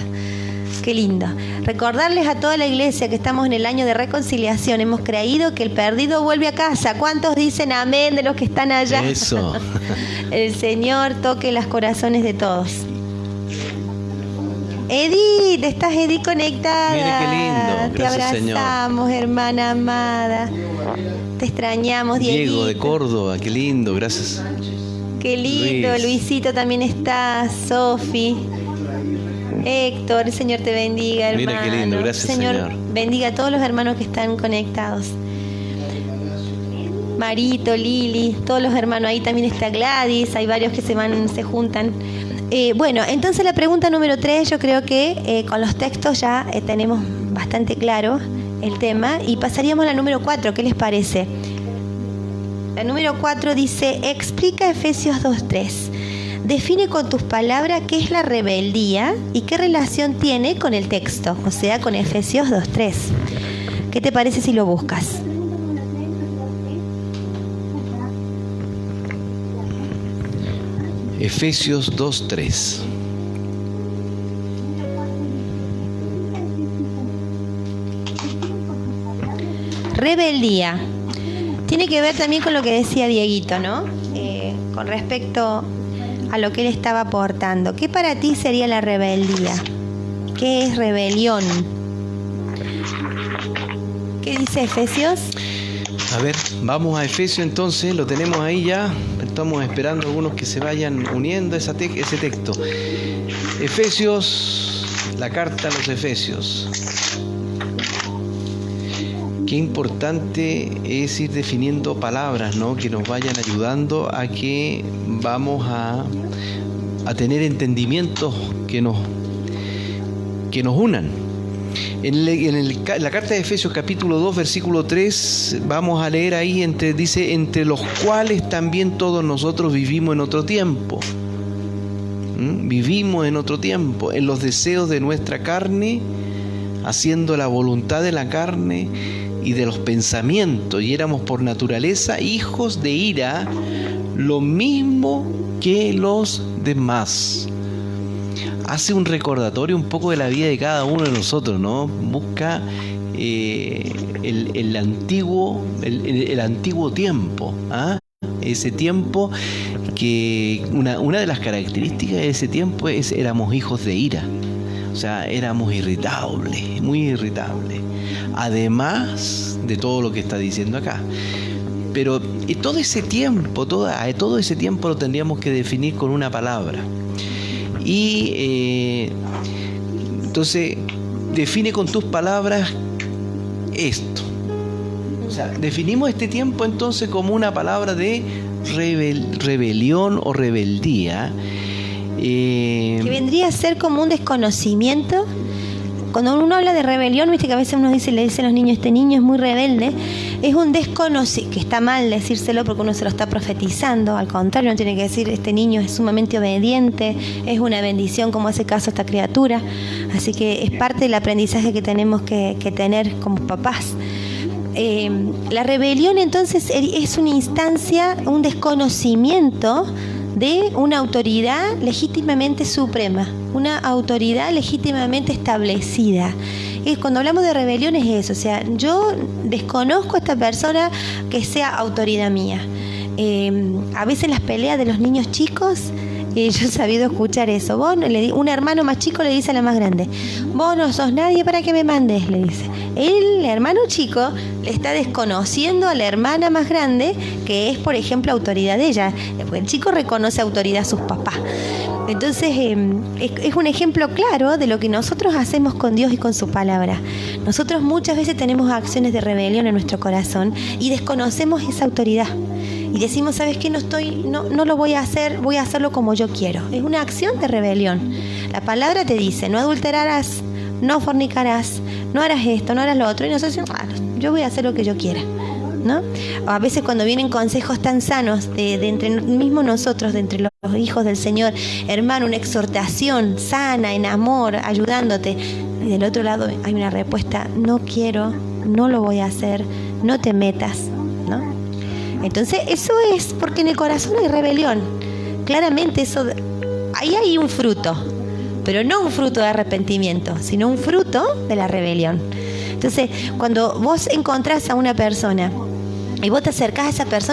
Qué lindo. Recordarles a toda la iglesia que estamos en el año de reconciliación. Hemos creído que el perdido vuelve a casa. ¿Cuántos dicen amén de los que están allá? Eso. El Señor toque los corazones de todos. Edith, estás Edith conectada. Mira qué lindo. Gracias, te abrazamos, Señor. Hermana amada. Te extrañamos, Dieguito. Diego de Córdoba, qué lindo, gracias. Qué lindo, Luisito también está, Sofi. Héctor, el Señor te bendiga, hermano. Mira qué lindo, gracias, Señor. Bendiga a todos los hermanos que están conectados. Marito, Lili, todos los hermanos, ahí también está Gladys, hay varios que se juntan. Bueno, entonces la pregunta número 3, yo creo que con los textos ya tenemos bastante claro el tema, y pasaríamos a la número 4, ¿qué les parece? La número 4 dice, explica Efesios 2:3. Define con tus palabras qué es la rebeldía y qué relación tiene con el texto, o sea, con Efesios 2:3. ¿Qué te parece si lo buscas? Efesios 2:3. Rebeldía. Tiene que ver también con lo que decía Dieguito, ¿no? Con respecto a lo que él estaba aportando. ¿Qué para ti sería la rebeldía? ¿Qué es rebelión? ¿Qué dice Efesios? A ver, vamos a Efesios entonces, lo tenemos ahí ya. Estamos esperando algunos que se vayan uniendo a ese texto. Efesios, la carta a los Efesios. Qué importante es ir definiendo palabras, ¿no? Que nos vayan ayudando a que vamos a tener entendimientos que nos unan. En la carta de Efesios capítulo 2 versículo 3 vamos a leer ahí, dice, entre los cuales también todos nosotros vivimos en otro tiempo. Vivimos en otro tiempo, en los deseos de nuestra carne, haciendo la voluntad de la carne y de los pensamientos, y éramos por naturaleza hijos de ira, lo mismo que los demás. hace un recordatorio un poco de la vida de cada uno de nosotros, ¿no? Busca el antiguo tiempo, ¿ah? Ese tiempo que una de las características de ese tiempo éramos hijos de ira, o sea, éramos irritables, muy irritables, además de todo lo que está diciendo acá. Pero todo ese tiempo lo tendríamos que definir con una palabra. Y entonces define con tus palabras esto. O sea, definimos este tiempo entonces como una palabra de rebelión o rebeldía. Que vendría a ser como un desconocimiento. Cuando uno habla de rebelión, viste que a veces uno le dice a los niños, este niño es muy rebelde, es un desconocimiento, que está mal decírselo porque uno se lo está profetizando. Al contrario, uno tiene que decir, este niño es sumamente obediente, es una bendición como hace caso a esta criatura. Así que es parte del aprendizaje que tenemos que tener como papás. La rebelión entonces es una instancia, un desconocimiento de una autoridad legítimamente suprema, una autoridad legítimamente establecida. Y cuando hablamos de rebelión es eso, o sea, yo desconozco a esta persona que sea autoridad mía. A veces las peleas de los niños chicos, yo he sabido escuchar eso. Un hermano más chico le dice a la más grande, vos no sos nadie para que me mandes, le dice. El hermano chico le está desconociendo a la hermana más grande, que es, por ejemplo, autoridad de ella. El chico reconoce autoridad a sus papás. Entonces, es un ejemplo claro de lo que nosotros hacemos con Dios y con su palabra. Nosotros muchas veces tenemos acciones de rebelión en nuestro corazón y desconocemos esa autoridad. Y decimos, ¿sabes qué? No lo voy a hacer, voy a hacerlo como yo quiero. Es una acción de rebelión. La palabra te dice, no adulterarás, no fornicarás, no harás esto, no harás lo otro. Y nosotros decimos, yo voy a hacer lo que yo quiera, ¿no? O a veces cuando vienen consejos tan sanos de entre mismo nosotros, de entre los hijos del Señor, hermano, una exhortación sana, en amor, ayudándote. Y del otro lado hay una respuesta, no quiero, no lo voy a hacer, no te metas, ¿no? Entonces eso es porque en el corazón hay rebelión. Claramente eso, ahí hay un fruto, pero no un fruto de arrepentimiento, sino un fruto de la rebelión. Entonces, cuando vos encontrás a una persona y vos te acercás a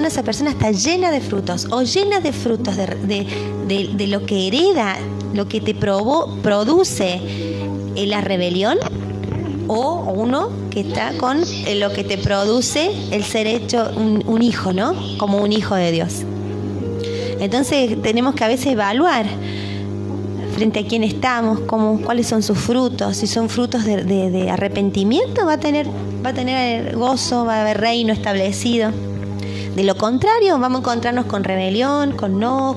esa persona está llena de frutos, o llena de frutos de lo que hereda, lo que te produce la rebelión, o uno que está con lo que te produce el ser hecho un hijo, ¿no? Como un hijo de Dios. Entonces tenemos que a veces evaluar frente a quién estamos, cuáles son sus frutos. Si son frutos de arrepentimiento, va a tener gozo, va a haber reino establecido. De lo contrario, vamos a encontrarnos con rebelión, con no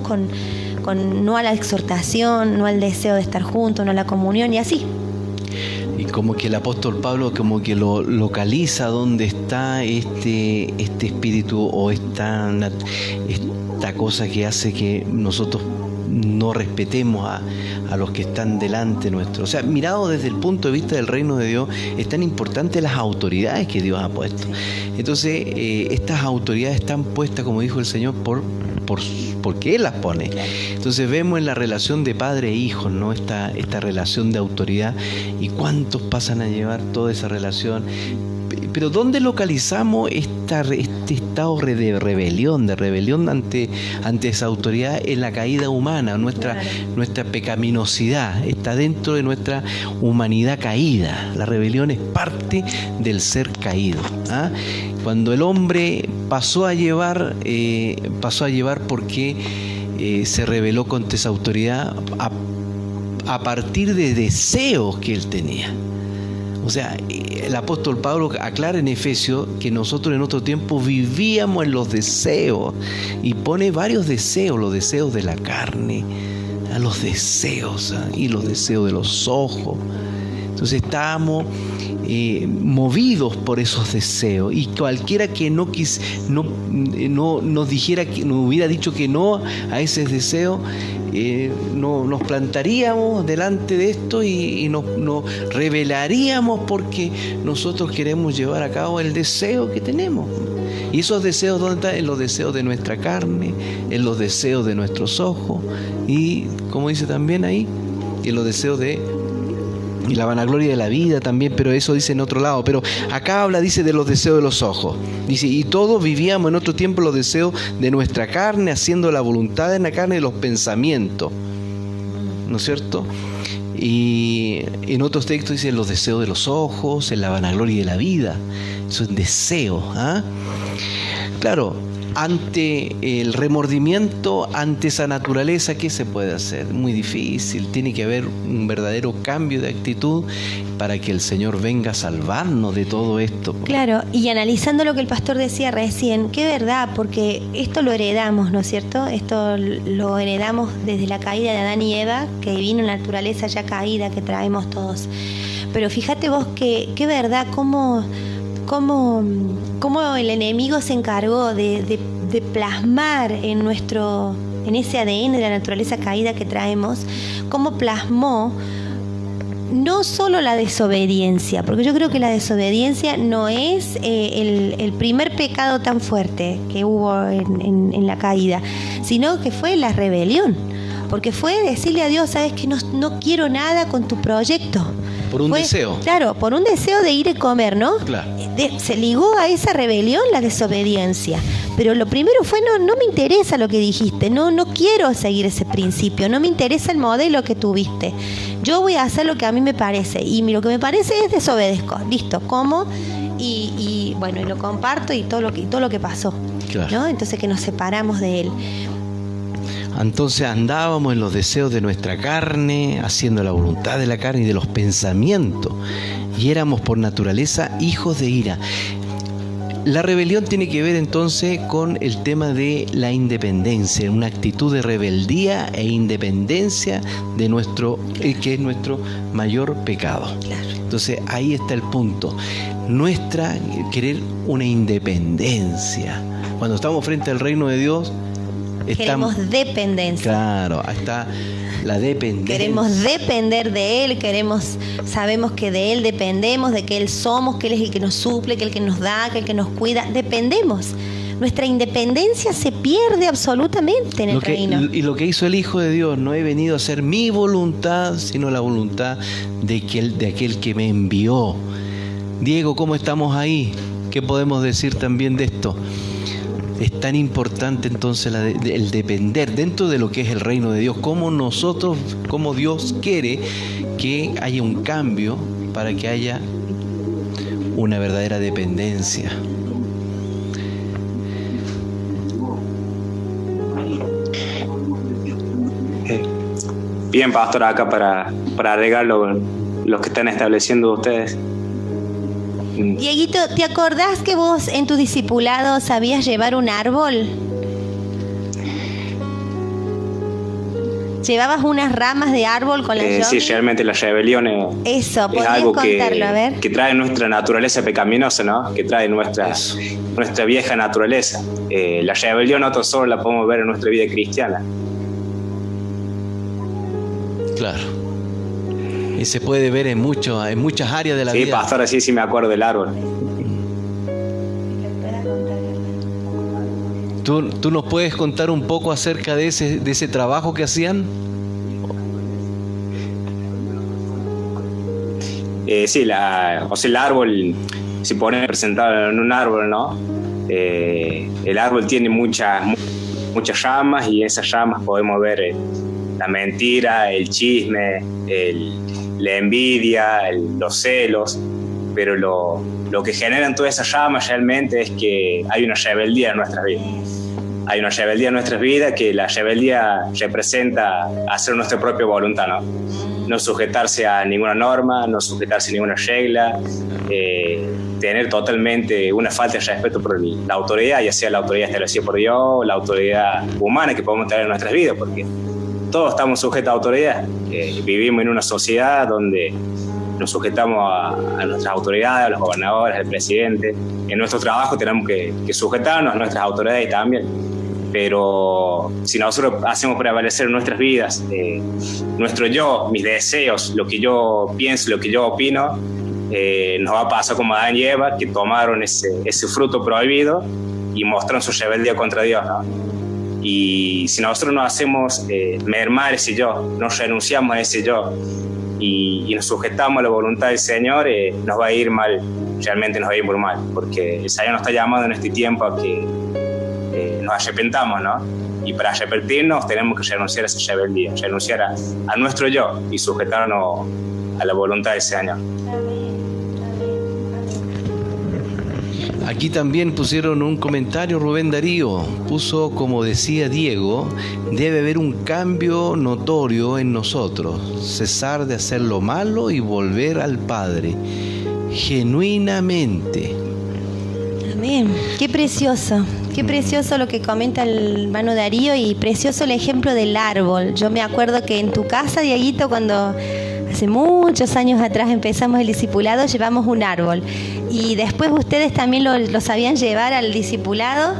a la exhortación, no al deseo de estar juntos, no a la comunión y así. Y como que el apóstol Pablo como que lo localiza dónde está este espíritu o esta cosa que hace que nosotros no respetemos a los que están delante nuestro. O sea, mirado desde el punto de vista del reino de Dios, es tan importante las autoridades que Dios ha puesto. Entonces, estas autoridades están puestas, como dijo el Señor, porque Él las pone. Entonces vemos en la relación de padre e hijo, ¿no? Esta relación de autoridad, y cuántos pasan a llevar toda esa relación. Pero ¿dónde localizamos este estado de rebelión ante esa autoridad? En la caída humana, nuestra pecaminosidad está dentro de nuestra humanidad caída. La rebelión es parte del ser caído, ¿ah? Cuando el hombre pasó a llevar porque se rebeló contra esa autoridad a partir de deseos que él tenía. O sea, el apóstol Pablo aclara en Efesios que nosotros en otro tiempo vivíamos en los deseos, y pone varios deseos: los deseos de la carne, los deseos y los deseos de los ojos. Entonces estábamos movidos por esos deseos, y cualquiera que no nos dijera, que nos hubiera dicho que no a ese deseo, nos plantaríamos delante de esto y nos rebelaríamos, porque nosotros queremos llevar a cabo el deseo que tenemos. Y esos deseos, ¿dónde están? En los deseos de nuestra carne, en los deseos de nuestros ojos, y como dice también ahí, y los deseos y la vanagloria de la vida también, pero eso dice en otro lado. Pero acá habla, dice, de los deseos de los ojos. Dice, y todos vivíamos en otro tiempo los deseos de nuestra carne, haciendo la voluntad en la carne de los pensamientos, ¿no es cierto? Y en otros textos dice los deseos de los ojos, en la vanagloria de la vida. Eso es deseo, ¿ah? Claro, ante el remordimiento, ante esa naturaleza, ¿qué se puede hacer? Muy difícil, tiene que haber un verdadero cambio de actitud para que el Señor venga a salvarnos de todo esto. Claro, y analizando lo que el pastor decía recién, qué verdad, porque esto lo heredamos, ¿no es cierto? Esto lo heredamos desde la caída de Adán y Eva, que vino la naturaleza ya caída que traemos todos. Pero fíjate vos qué verdad, cómo el enemigo se encargó de plasmar en ese ADN de la naturaleza caída que traemos, cómo plasmó no solo la desobediencia, porque yo creo que la desobediencia no es el primer pecado tan fuerte que hubo en la caída, sino que fue la rebelión, porque fue decirle a Dios, sabes que no quiero nada con tu proyecto. Por un deseo. Claro, por un deseo de ir y comer, ¿no? Claro. Se ligó a esa rebelión la desobediencia. Pero lo primero fue, no me interesa lo que dijiste, no quiero seguir ese principio, no me interesa el modelo que tuviste. Yo voy a hacer lo que a mí me parece, y lo que me parece es desobedezco. Listo, como y bueno, y lo comparto y todo lo que pasó. Claro. ¿No? Entonces que nos separamos de él. Entonces andábamos en los deseos de nuestra carne, haciendo la voluntad de la carne y de los pensamientos, y éramos por naturaleza hijos de ira. La rebelión tiene que ver entonces con el tema de la independencia, una actitud de rebeldía e independencia de que es nuestro mayor pecado. Claro. Entonces ahí está el punto, querer una independencia. Cuando estamos frente al reino de Dios, queremos dependencia. Claro, ahí está la dependencia. Queremos depender de Él, sabemos que de Él dependemos, de que Él somos, que Él es el que nos suple, que Él que nos da, que el que nos cuida. Dependemos. Nuestra independencia se pierde absolutamente en el reino. Y lo que hizo el Hijo de Dios, no he venido a hacer mi voluntad, sino la voluntad de aquel que me envió. Diego, ¿cómo estamos ahí? ¿Qué podemos decir también de esto? Es tan importante entonces el depender dentro de lo que es el reino de Dios, cómo Dios quiere que haya un cambio para que haya una verdadera dependencia. Bien, pastor, acá para agregar lo que están estableciendo ustedes. Dieguito, ¿te acordás que vos en tu discipulado sabías llevar un árbol? ¿Llevabas unas ramas de árbol con la llave? Sí, realmente la rebelión es algo contarlo, a ver. que trae nuestra naturaleza pecaminosa, ¿no? Que trae nuestra vieja naturaleza. La rebelión nosotros solo la podemos ver en nuestra vida cristiana. Claro. Y se puede ver en muchas áreas de la vida. Sí, pastor, sí me acuerdo del árbol. ¿Tú nos puedes contar un poco acerca de ese trabajo que hacían? Sí, el árbol, si ponen presentado en un árbol, ¿no? El árbol tiene muchas ramas, y en esas ramas podemos ver la mentira, el chisme, la envidia, los celos, pero lo que generan todas esas ramas realmente es que hay una rebeldía en nuestras vidas. Hay una rebeldía en nuestras vidas, que la rebeldía representa hacer nuestra propia voluntad, ¿no? No sujetarse a ninguna norma, no sujetarse a ninguna regla, tener totalmente una falta de respeto por la autoridad, ya sea la autoridad establecida por Dios o la autoridad humana que podemos tener en nuestras vidas, porque todos estamos sujetos a autoridad. Vivimos en una sociedad donde nos sujetamos a nuestras autoridades, a los gobernadores, al presidente. En nuestro trabajo tenemos que sujetarnos a nuestras autoridades también. Pero si nosotros hacemos prevalecer en nuestras vidas nuestro yo, mis deseos, lo que yo pienso, lo que yo opino, nos va a pasar como Adán y Eva, que tomaron ese fruto prohibido y mostraron su rebeldía contra Dios, ¿no? Y si nosotros no hacemos mermar ese yo, nos renunciamos a ese yo y nos sujetamos a la voluntad del Señor, nos va a ir mal, realmente nos va a ir muy mal, porque el Señor nos está llamando en este tiempo a que nos arrepentamos, ¿no? Y para arrepentirnos tenemos que renunciar a esa rebeldía, renunciar a nuestro yo y sujetarnos a la voluntad del Señor. Aquí también pusieron un comentario, Rubén Darío puso, como decía Diego, debe haber un cambio notorio en nosotros, cesar de hacer lo malo y volver al Padre, genuinamente. Amén. Qué precioso lo que comenta el hermano Darío, y precioso el ejemplo del árbol. Yo me acuerdo que en tu casa, Dieguito, cuando hace muchos años atrás empezamos el discipulado, llevamos un árbol. Y después ustedes también lo sabían llevar al discipulado,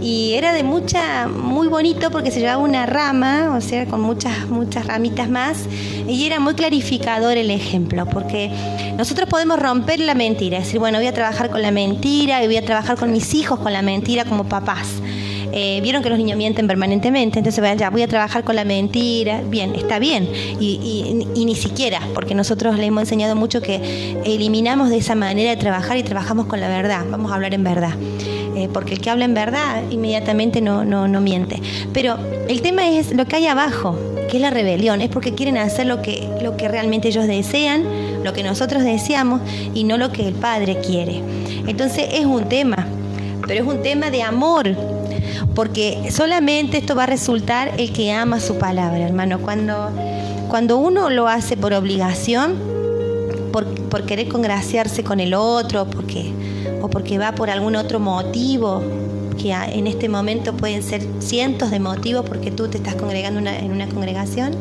y era de muy bonito porque se llevaba una rama, o sea, con muchas ramitas más, y era muy clarificador el ejemplo, porque nosotros podemos romper la mentira, decir, bueno, voy a trabajar con la mentira y voy a trabajar con mis hijos con la mentira como papás. Vieron que los niños mienten permanentemente, entonces ya voy a trabajar con la mentira. Bien, está bien, y ni siquiera, porque nosotros le hemos enseñado mucho que eliminamos de esa manera de trabajar y trabajamos con la verdad. Vamos a hablar en verdad, porque el que habla en verdad inmediatamente no miente. Pero el tema es lo que hay abajo, que es la rebelión. Es porque quieren hacer lo que realmente ellos desean, lo que nosotros deseamos, y no lo que el Padre quiere. Entonces es un tema, pero es un tema de amor, porque solamente esto va a resultar el que ama su palabra, hermano. Cuando uno lo hace por obligación, por querer congraciarse con el otro, o porque va por algún otro motivo, que en este momento pueden ser cientos de motivos porque tú te estás congregando en una congregación,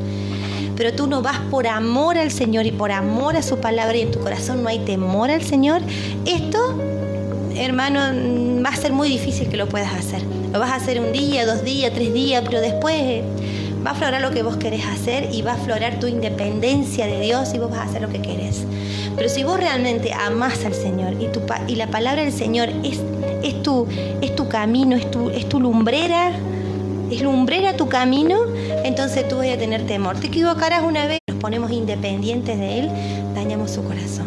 pero tú no vas por amor al Señor y por amor a su palabra, y en tu corazón no hay temor al Señor, esto, hermano, va a ser muy difícil que lo puedas hacer. Lo vas a hacer un día, 2 días, 3 días, pero después va a aflorar lo que vos querés hacer, y va a aflorar tu independencia de Dios, y vos vas a hacer lo que querés. Pero si vos realmente amás al Señor y la palabra del Señor es tu camino, es tu lumbrera, es lumbrera tu camino, entonces tú vas a tener temor. Te equivocarás una vez, nos ponemos independientes de Él, dañamos su corazón.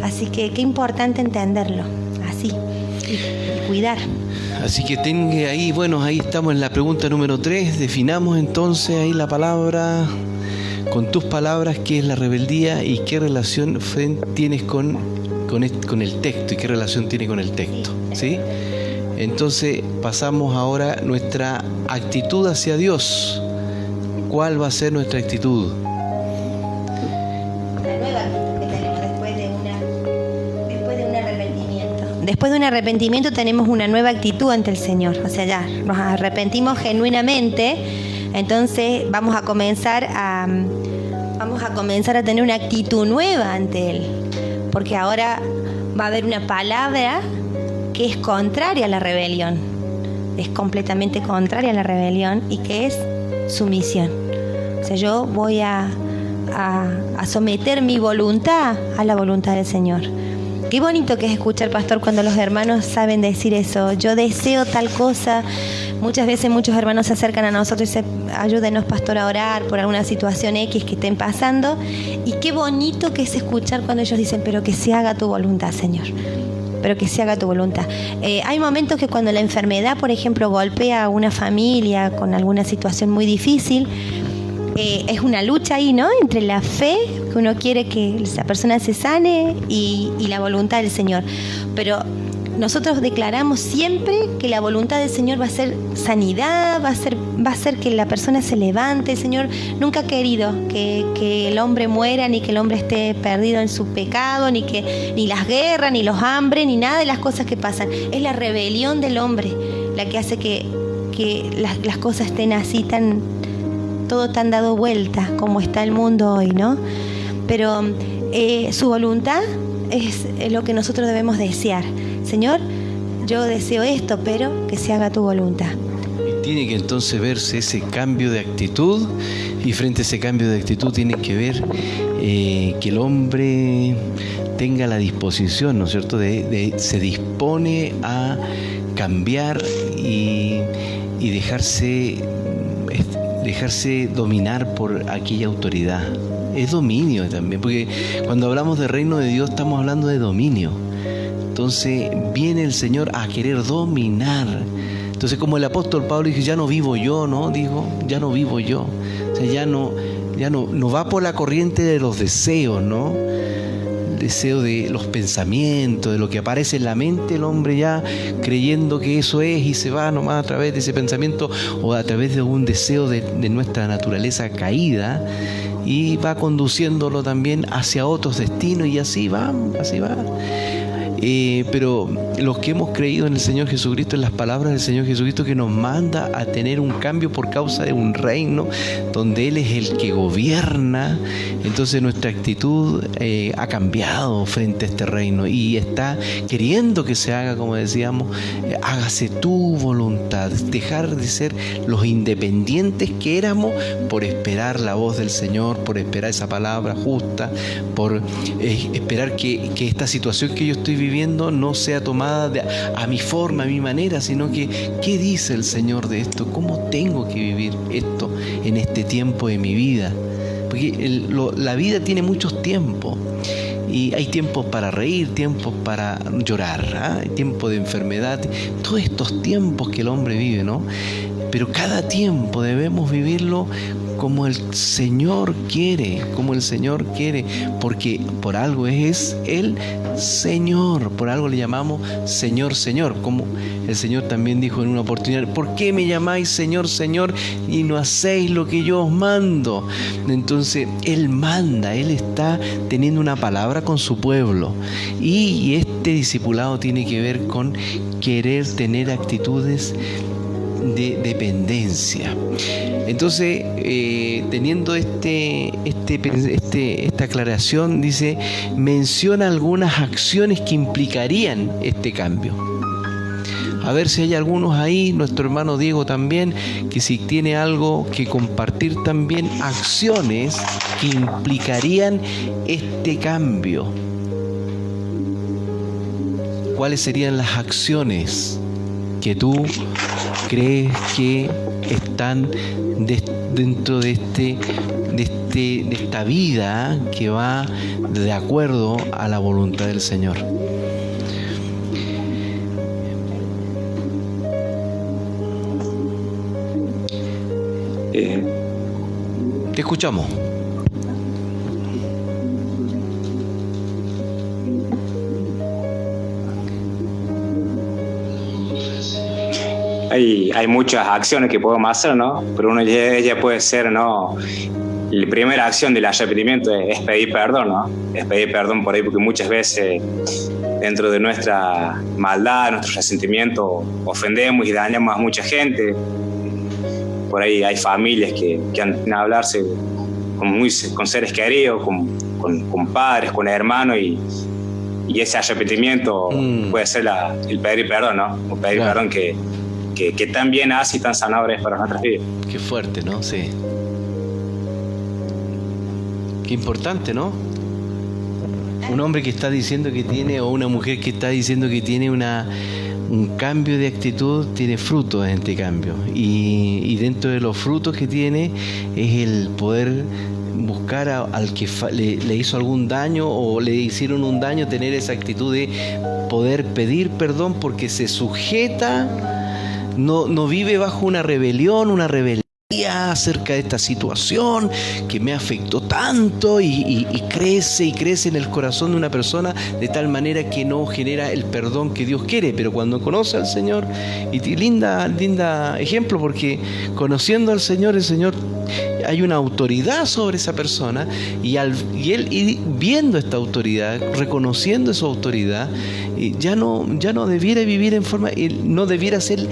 Así que qué importante entenderlo así y cuidar. Así que tenga ahí, bueno, ahí estamos en la pregunta número 3. Definamos entonces ahí la palabra, con tus palabras, qué es la rebeldía y qué relación tienes con el texto, y qué relación tiene con el texto, ¿sí? Entonces pasamos ahora a nuestra actitud hacia Dios. ¿Cuál va a ser nuestra actitud? Después de un arrepentimiento tenemos una nueva actitud ante el Señor. O sea, ya nos arrepentimos genuinamente, entonces vamos a comenzar a tener una actitud nueva ante Él, porque ahora va a haber una palabra que es contraria a la rebelión, es completamente contraria a la rebelión, y que es sumisión. O sea, yo voy a someter mi voluntad a la voluntad del Señor. Qué bonito que es escuchar, pastor, cuando los hermanos saben decir eso. Yo deseo tal cosa. Muchas veces muchos hermanos se acercan a nosotros y dicen, ayúdenos, pastor, a orar por alguna situación X que estén pasando. Y qué bonito que es escuchar cuando ellos dicen, pero que se haga tu voluntad, Señor. Pero que se haga tu voluntad. Hay momentos que cuando la enfermedad, por ejemplo, golpea a una familia con alguna situación muy difícil, es una lucha ahí, ¿no? Entre la fe, que uno quiere que esa persona se sane, y la voluntad del Señor. Pero nosotros declaramos siempre que la voluntad del Señor va a ser sanidad, va a ser que la persona se levante. El Señor nunca ha querido que el hombre muera, ni que el hombre esté perdido en su pecado, ni las guerras, ni los hambres, ni nada de las cosas que pasan. Es la rebelión del hombre la que hace que las cosas estén así, todo tan dado vuelta como está el mundo hoy, ¿no? Pero su voluntad es lo que nosotros debemos desear. Señor, yo deseo esto, pero que se haga tu voluntad. Y tiene que entonces verse ese cambio de actitud, y frente a ese cambio de actitud tiene que ver que el hombre tenga la disposición, ¿no es cierto?, se dispone a cambiar y y dejarse dominar por aquella autoridad. Es dominio también, porque cuando hablamos de reino de Dios estamos hablando de dominio. Entonces viene el Señor a querer dominar. Entonces, como el apóstol Pablo dijo, ya no vivo yo, ¿no? Dijo, ya no vivo yo. O sea, ya no va por la corriente de los deseos, ¿no? El deseo de los pensamientos, de lo que aparece en la mente, el hombre ya creyendo que eso es y se va nomás a través de ese pensamiento o a través de un deseo de nuestra naturaleza caída, y va conduciéndolo también hacia otros destinos, y así va. Pero los que hemos creído en el Señor Jesucristo, en las palabras del Señor Jesucristo, que nos manda a tener un cambio por causa de un reino donde Él es el que gobierna, entonces nuestra actitud ha cambiado frente a este reino y está queriendo que se haga, como decíamos, hágase tu voluntad, dejar de ser los independientes que éramos por esperar la voz del Señor, por esperar esa palabra justa, por esperar que esta situación que yo estoy viviendo no sea tomada a mi forma, a mi manera, sino que ¿qué dice el Señor de esto? ¿Cómo tengo que vivir esto en este tiempo de mi vida? Porque la vida tiene muchos tiempos, y hay tiempos para reír, tiempos para llorar, hay tiempos de enfermedad, todos estos tiempos que el hombre vive, ¿no? Pero cada tiempo debemos vivirlo como el Señor quiere, porque por algo es el Señor, por algo le llamamos Señor, Señor, como el Señor también dijo en una oportunidad, ¿por qué me llamáis Señor, Señor y no hacéis lo que yo os mando? Entonces Él manda, Él está teniendo una palabra con su pueblo, y este discipulado tiene que ver con querer tener actitudes de dependencia. Entonces, teniendo esta aclaración, dice, menciona algunas acciones que implicarían este cambio. A ver si hay algunos ahí, nuestro hermano Diego también, que si tiene algo que compartir también, acciones que implicarían este cambio. ¿Cuáles serían las acciones que tú crees que están dentro de esta vida que va de acuerdo a la voluntad del Señor? Te escuchamos. Hay muchas acciones que podemos hacer, ¿no? Pero una de ellas puede ser, ¿no? La primera acción del arrepentimiento es pedir perdón, ¿no? Es pedir perdón por ahí, porque muchas veces dentro de nuestra maldad, nuestro resentimiento, ofendemos y dañamos a mucha gente. Por ahí hay familias que han a hablarse con seres queridos, con padres, con hermanos, y ese arrepentimiento puede ser el pedir perdón, ¿no? O pedir perdón que tan bien hace y tan sanador es para nuestras vidas. Qué fuerte, ¿no? Sí. Qué importante, ¿no? Un hombre que está diciendo que tiene, o una mujer que está diciendo que tiene un cambio de actitud, tiene frutos en este cambio. Y dentro de los frutos que tiene es el poder buscar al que le hizo algún daño o le hicieron un daño, tener esa actitud de poder pedir perdón, porque se sujeta. No vive bajo una rebeldía acerca de esta situación que me afectó tanto, y crece en el corazón de una persona de tal manera que no genera el perdón que Dios quiere. Pero cuando conoce al Señor, y linda ejemplo, porque conociendo al Señor, el Señor, hay una autoridad sobre esa persona, y él viendo esta autoridad, reconociendo esa autoridad, ya no debiera vivir en forma, no debiera ser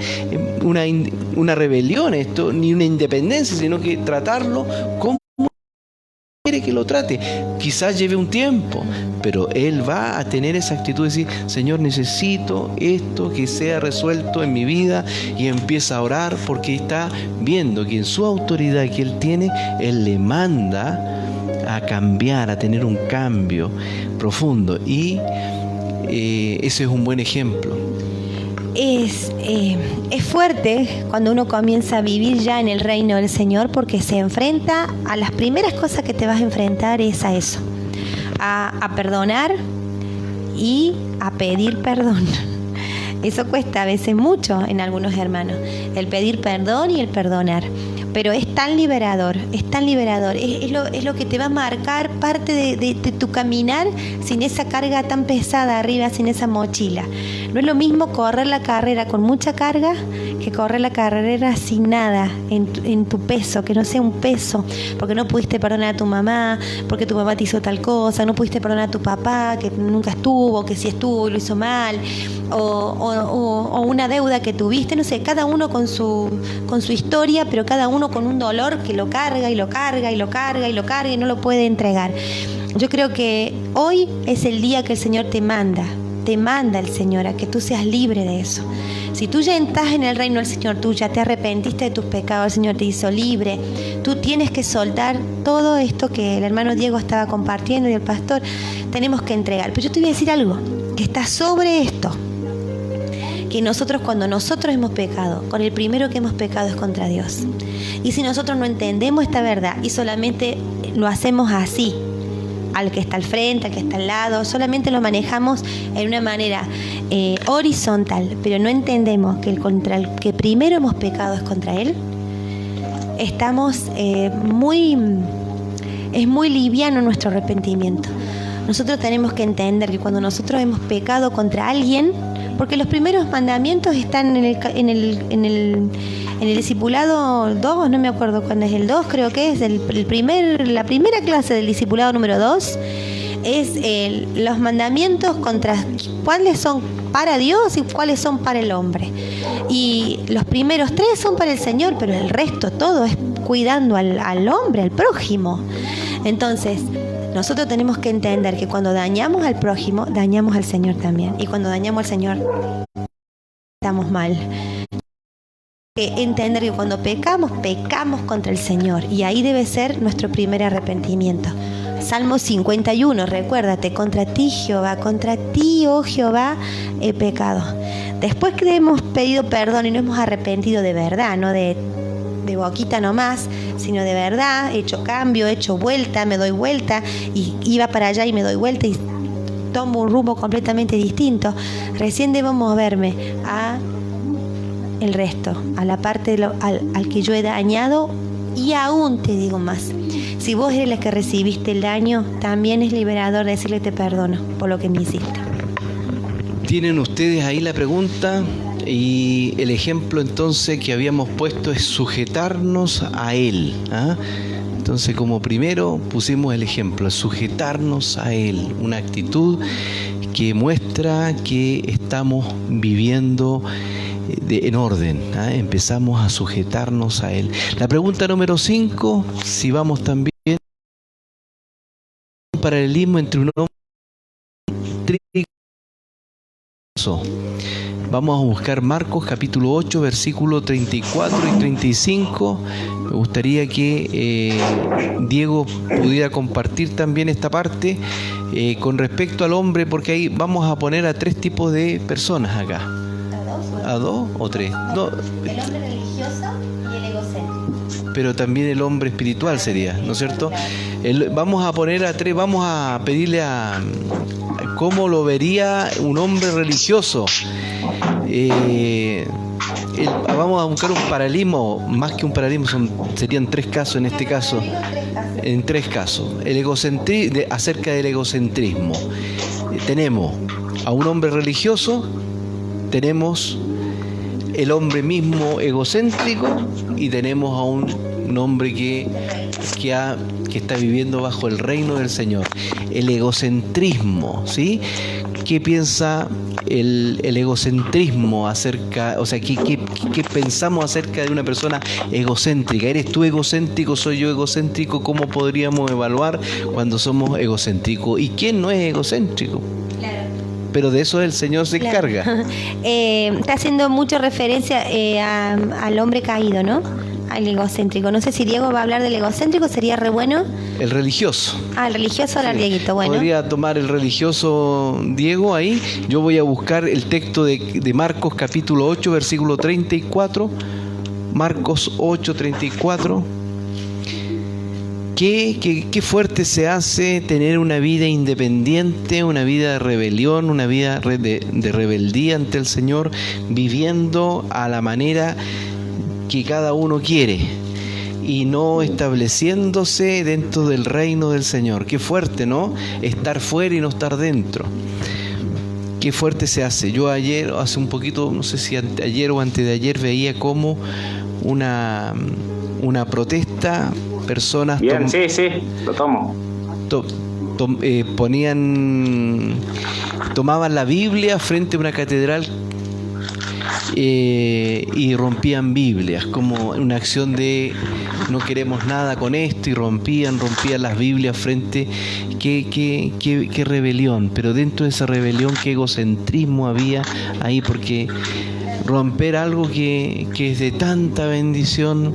una rebelión esto, ni una independencia, sino que tratarlo como quiere que lo trate. Quizás lleve un tiempo, pero él va a tener esa actitud de decir, Señor, necesito esto que sea resuelto en mi vida, y empieza a orar, porque está viendo que en su autoridad que él tiene, él le manda a cambiar, a tener un cambio profundo, y ese es un buen ejemplo. Es fuerte cuando uno comienza a vivir ya en el reino del Señor, porque se enfrenta a las primeras cosas que te vas a enfrentar, es a eso, a perdonar y a pedir perdón. Eso cuesta a veces mucho en algunos hermanos, el pedir perdón y el perdonar. Pero es tan liberador, es tan liberador. Es lo que te va a marcar parte de tu caminar sin esa carga tan pesada arriba, sin esa mochila. No es lo mismo correr la carrera con mucha carga que correr la carrera sin nada en tu peso, que no sea un peso, porque no pudiste perdonar a tu mamá, porque tu mamá te hizo tal cosa, no pudiste perdonar a tu papá, que nunca estuvo, que sí estuvo y lo hizo mal, o una deuda que tuviste, no sé, cada uno con su historia, pero cada uno con un dolor que lo carga y lo carga y lo carga y lo carga y no lo puede entregar. Yo creo que hoy es el día que el Señor te manda el Señor a que tú seas libre de eso. Si tú ya estás en el reino del Señor, tú ya te arrepentiste de tus pecados, el Señor te hizo libre, tú tienes que soltar todo esto que el hermano Diego estaba compartiendo y el pastor, tenemos que entregar. Pero yo te voy a decir algo que está sobre esto, que nosotros, cuando nosotros hemos pecado, con el primero que hemos pecado es contra Dios. Y si nosotros no entendemos esta verdad y solamente lo hacemos así, al que está al frente, al que está al lado, solamente lo manejamos en una manera horizontal, pero no entendemos que contra el que primero hemos pecado es contra Él, estamos es muy liviano nuestro arrepentimiento. Nosotros tenemos que entender que cuando nosotros hemos pecado contra alguien, porque los primeros mandamientos están en el discipulado 2, no me acuerdo cuándo es el 2, creo que es la primera clase del discipulado número 2, es los mandamientos contra cuáles son para Dios y cuáles son para el hombre. Y los primeros 3 son para el Señor, pero el resto todo es cuidando al hombre, al prójimo. Entonces, nosotros tenemos que entender que cuando dañamos al prójimo, dañamos al Señor también. Y cuando dañamos al Señor, estamos mal. Entender que cuando pecamos, pecamos contra el Señor. Y ahí debe ser nuestro primer arrepentimiento. Salmo 51, recuérdate, contra ti, Jehová, contra ti, oh Jehová, he pecado. Después que hemos pedido perdón y nos hemos arrepentido de verdad, no de boquita nomás, sino de verdad, he hecho cambio, he hecho vuelta, me doy vuelta y iba para allá y me doy vuelta y tomo un rumbo completamente distinto. Recién debo moverme a el resto, a la parte al que yo he dañado. Y aún te digo más, si vos eres la que recibiste el daño, también es liberador decirle te perdono por lo que me hiciste. Tienen ustedes ahí la pregunta. Y el ejemplo entonces que habíamos puesto es sujetarnos a Él. Entonces, como primero pusimos el ejemplo, sujetarnos a Él, una actitud que muestra que estamos viviendo en orden. Empezamos a sujetarnos a Él. La pregunta número 5, si vamos también un paralelismo entre un hombre y vamos a buscar Marcos capítulo 8, versículos 34 y 35. Me gustaría que Diego pudiera compartir también esta parte con respecto al hombre, porque ahí vamos a poner a 3 tipos de personas acá. ¿A 2 o 3? No. El hombre religioso y el egocéntrico. Pero también el hombre espiritual sería, ¿no es cierto? Vamos a poner a 3, vamos a pedirle a cómo lo vería un hombre religioso. Vamos a buscar un paralelismo, más que un paralelismo, serían 3 casos en este caso. En 3 casos. Acerca del egocentrismo. Tenemos a un hombre religioso, tenemos el hombre mismo egocéntrico y tenemos a un hombre que está viviendo bajo el reino del Señor. El egocentrismo, ¿sí? ¿Qué piensa el egocentrismo acerca, o sea, qué pensamos acerca de una persona egocéntrica? ¿Eres tú egocéntrico? ¿Soy yo egocéntrico? ¿Cómo podríamos evaluar cuando somos egocéntricos? ¿Y quién no es egocéntrico? Claro. Pero de eso el Señor se encarga. Está haciendo mucha referencia al hombre caído, ¿no? al egocéntrico. No sé si Diego va a hablar del egocéntrico, sería re bueno. El religioso. El religioso hablar, Sí. Dieguito, bueno. Podría tomar el religioso Diego ahí. Yo voy a buscar el texto de Marcos capítulo 8, versículo 34. Marcos 8, 34. Qué fuerte se hace tener una vida independiente, una vida de rebelión, una vida de rebeldía ante el Señor, viviendo a la manera que cada uno quiere y no estableciéndose dentro del reino del Señor. Qué fuerte, ¿no? Estar fuera y no estar dentro. Qué fuerte se hace. Yo ayer, hace un poquito, no sé si ayer o antes de ayer, veía como una protesta, personas Bien, sí, lo tomo. tomaban la Biblia frente a una catedral y rompían Biblias, como una acción de no queremos nada con esto, y rompían las Biblias frente. Qué rebelión, pero dentro de esa rebelión qué egocentrismo había ahí, porque romper algo que es de tanta bendición,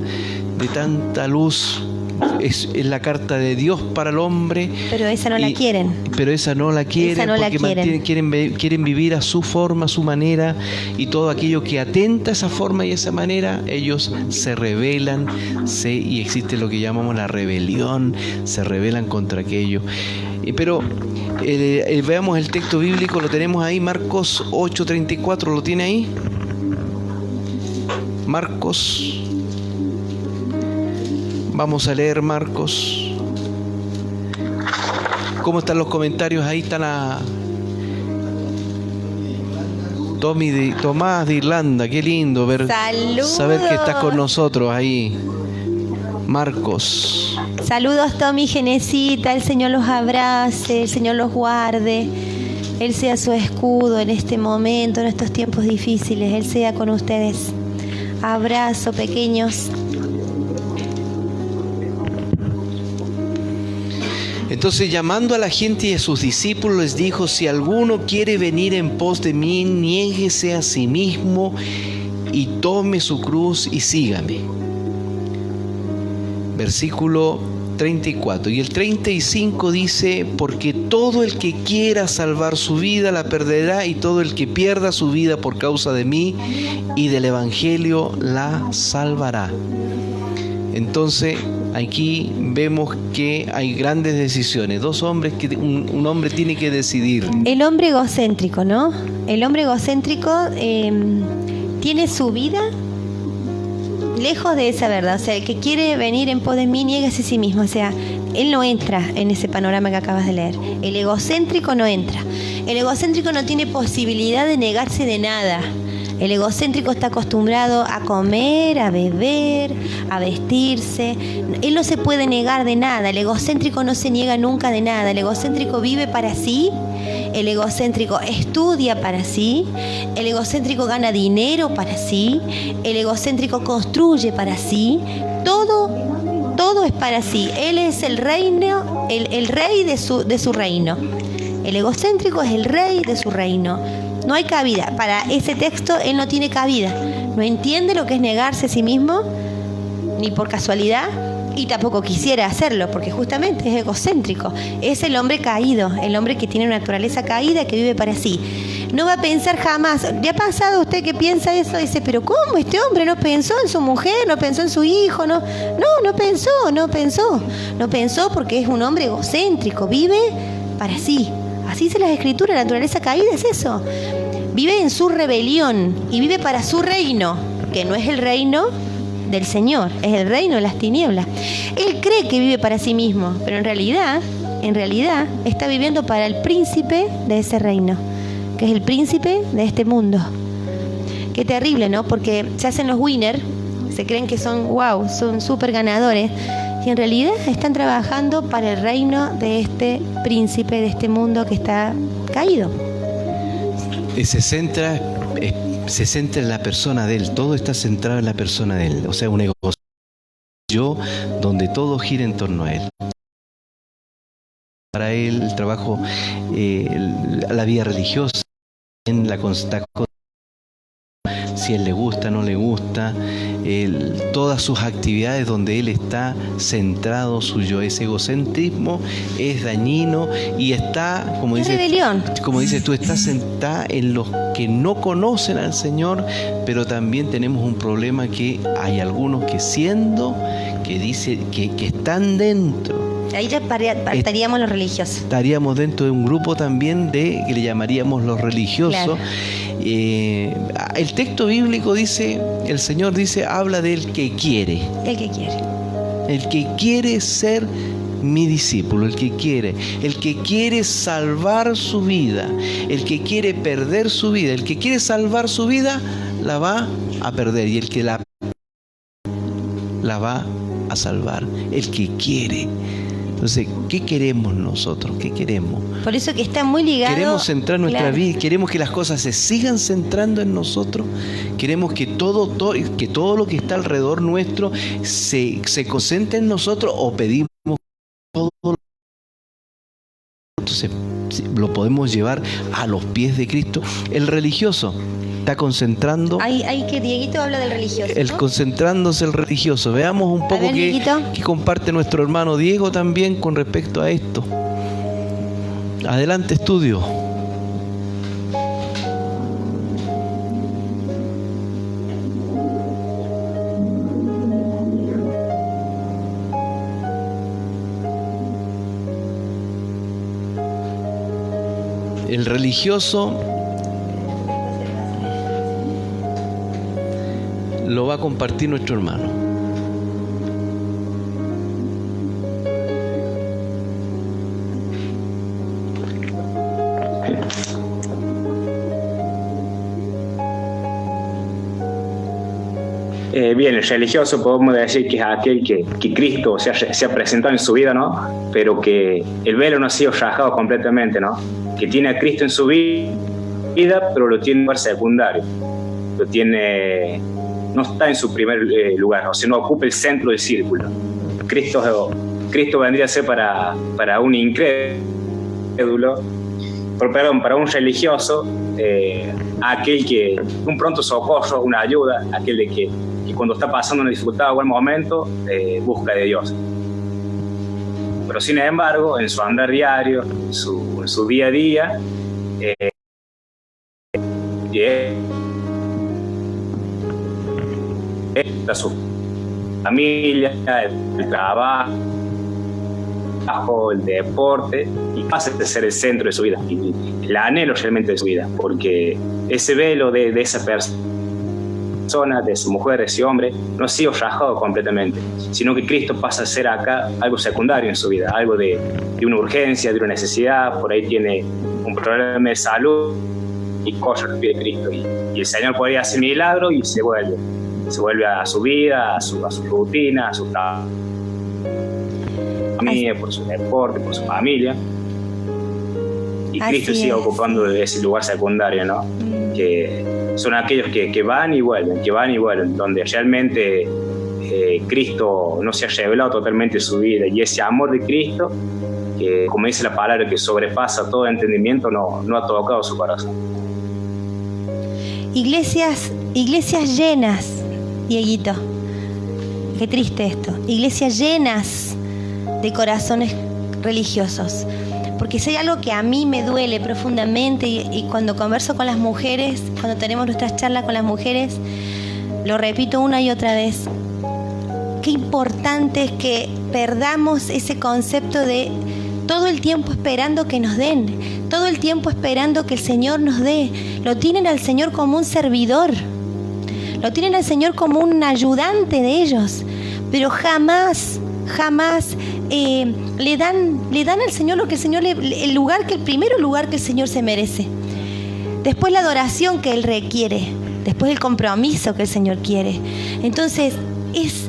de tanta luz, es la carta de Dios para el hombre. Pero esa no la quieren. Pero esa no la quieren, Esa no la porque quieren vivir a su forma, a su manera, y todo aquello que atenta a esa forma y esa manera, ellos se rebelan, y existe lo que llamamos la rebelión, se rebelan contra aquello. Pero veamos el texto bíblico, lo tenemos ahí, Marcos 8:34, ¿lo tiene ahí? Marcos. Vamos a leer Marcos. ¿Cómo están los comentarios? Ahí está Tomás de Irlanda. Qué lindo saber que estás con nosotros ahí. Marcos. Saludos, Tommy, Genesita. El Señor los abrace, el Señor los guarde. Él sea su escudo en este momento, en estos tiempos difíciles. Él sea con ustedes. Abrazo, pequeños. Entonces, llamando a la gente y a sus discípulos, les dijo: si alguno quiere venir en pos de mí, niéguese a sí mismo y tome su cruz y sígame. Versículo 34. Y el 35 dice: porque todo el que quiera salvar su vida la perderá, y todo el que pierda su vida por causa de mí y del Evangelio la salvará. Entonces, aquí vemos que hay grandes decisiones. Dos hombres que un hombre tiene que decidir. El hombre egocéntrico, ¿no? El hombre egocéntrico tiene su vida lejos de esa verdad. O sea, el que quiere venir en pos de mí, niégase a sí mismo. O sea, él no entra en ese panorama que acabas de leer. El egocéntrico no entra. El egocéntrico no tiene posibilidad de negarse de nada. El egocéntrico está acostumbrado a comer, a beber, a vestirse. Él no se puede negar de nada. El egocéntrico no se niega nunca de nada. El egocéntrico vive para sí. El egocéntrico estudia para sí. El egocéntrico gana dinero para sí. El egocéntrico construye para sí. Todo es para sí. Él es el reino, el rey de su reino. El egocéntrico es el rey de su reino. No hay cabida. Para ese texto él no tiene cabida. No entiende lo que es negarse a sí mismo, ni por casualidad, y tampoco quisiera hacerlo, porque justamente es egocéntrico. Es el hombre caído, el hombre que tiene una naturaleza caída, que vive para sí. No va a pensar jamás. ¿Le ha pasado a usted que piensa eso? Dice, pero ¿cómo? Este hombre no pensó en su mujer, no pensó en su hijo, no pensó porque es un hombre egocéntrico, vive para sí. Así dice las Escrituras, la naturaleza caída es eso. Vive en su rebelión y vive para su reino, que no es el reino del Señor, es el reino de las tinieblas. Él cree que vive para sí mismo, pero en realidad está viviendo para el príncipe de ese reino, que es el príncipe de este mundo. Qué terrible, ¿no? Porque se hacen los winners, se creen que son súper ganadores, y en realidad están trabajando para el reino de este príncipe de este mundo que está caído. Se centra en la persona de él, todo está centrado en la persona de él, o sea, un negocio donde todo gira en torno a él. Para él el trabajo, la vida religiosa, en la constancia, si a él le gusta, no le gusta, todas sus actividades donde él está centrado, suyo, ese egocentrismo es dañino y está, como dices, rebelión. Como dices tú, está sentada en los que no conocen al Señor, pero también tenemos un problema que hay algunos que dice que están dentro. Ahí ya estaríamos los religiosos. Estaríamos dentro de un grupo también que le llamaríamos los religiosos. Claro. El texto bíblico dice, el Señor dice, habla del que quiere. El que quiere. El que quiere ser mi discípulo, el que quiere salvar su vida, el que quiere perder su vida, el que quiere salvar su vida, la va a perder, y el que la va a salvar, el que quiere. Entonces, ¿qué queremos nosotros? ¿Qué queremos? Por eso que está muy ligado. Queremos centrar nuestra claro. vida, queremos que las cosas se sigan centrando en nosotros, queremos que todo lo que está alrededor nuestro se concentre en nosotros, o pedimos todo lo entonces lo podemos llevar a los pies de Cristo. El religioso está concentrando. Hay que Dieguito habla del religioso, ¿no? Concentrándose el religioso. Veamos un poco qué comparte nuestro hermano Diego también con respecto a esto. Adelante, estudio. El religioso lo va a compartir nuestro hermano. Bien, el religioso podemos decir que es aquel que Cristo se ha presentado en su vida, ¿no? Pero que el velo no ha sido rasgado completamente, ¿no? Que tiene a Cristo en su vida, pero lo tiene en lugar secundario. No está en su primer lugar, o sea, no ocupa el centro del círculo. Cristo vendría a ser para un incrédulo, para un religioso, aquel que un pronto socorro, una ayuda, aquel de que cuando está pasando una dificultad o buen momento, busca de Dios. Pero sin embargo, en su andar diario, en su día a día, está su familia, el trabajo, el deporte, y pasa a ser el centro de su vida, y el anhelo realmente de su vida, porque ese velo de esa persona, de esa mujer, de ese hombre, no ha sido rasgado completamente, sino que Cristo pasa a ser acá algo secundario en su vida, algo de una urgencia, de una necesidad. Por ahí tiene un problema de salud y corre al pie de Cristo, y el Señor podría hacer milagro y se vuelve a su vida, a su rutina, a su familia, por su deporte, por su familia, y Cristo sigue ocupando ese lugar secundario, ¿no? Que son aquellos que van y vuelven, donde realmente Cristo no se ha revelado totalmente su vida, y ese amor de Cristo, que como dice la palabra, que sobrepasa todo entendimiento, no ha tocado su corazón. Iglesias llenas, Dieguito, qué triste esto, iglesias llenas de corazones religiosos, porque si hay algo que a mí me duele profundamente, y cuando converso con las mujeres, cuando tenemos nuestras charlas con las mujeres, lo repito una y otra vez, qué importante es que perdamos ese concepto de todo el tiempo esperando que nos den, todo el tiempo esperando que el Señor nos dé. Lo tienen al Señor como un servidor, lo tienen al Señor como un ayudante de ellos, pero jamás le dan al Señor lo que el Señor el primer lugar que el Señor se merece. Después la adoración que Él requiere, después el compromiso que el Señor quiere. Entonces es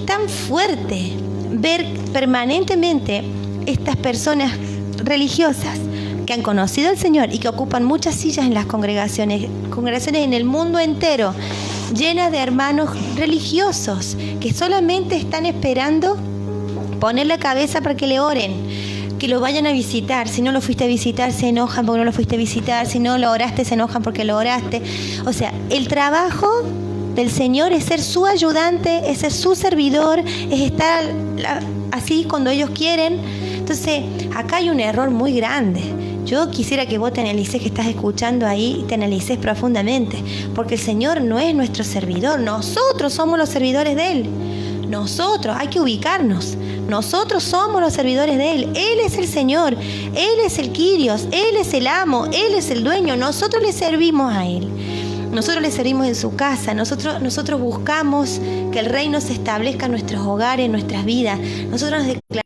tan fuerte ver permanentemente estas personas religiosas que han conocido al Señor y que ocupan muchas sillas en las congregaciones en el mundo entero, llenas de hermanos religiosos que solamente están esperando poner la cabeza para que le oren, que lo vayan a visitar. Si no lo fuiste a visitar, se enojan porque no lo fuiste a visitar. Si no lo oraste, se enojan porque lo oraste. O sea, el trabajo del Señor es ser su ayudante, es ser su servidor, es estar así cuando ellos quieren. Entonces, acá hay un error muy grande. Yo quisiera que vos te analices, que estás escuchando ahí, y te analices profundamente, porque el Señor no es nuestro servidor, nosotros somos los servidores de Él. Nosotros, hay que ubicarnos. Nosotros somos los servidores de Él. Él es el Señor, Él es el Kyrios, Él es el amo, Él es el dueño. Nosotros le servimos a Él. Nosotros le servimos en su casa. Nosotros buscamos que el reino se establezca en nuestros hogares, en nuestras vidas. Nosotros nos declaramos.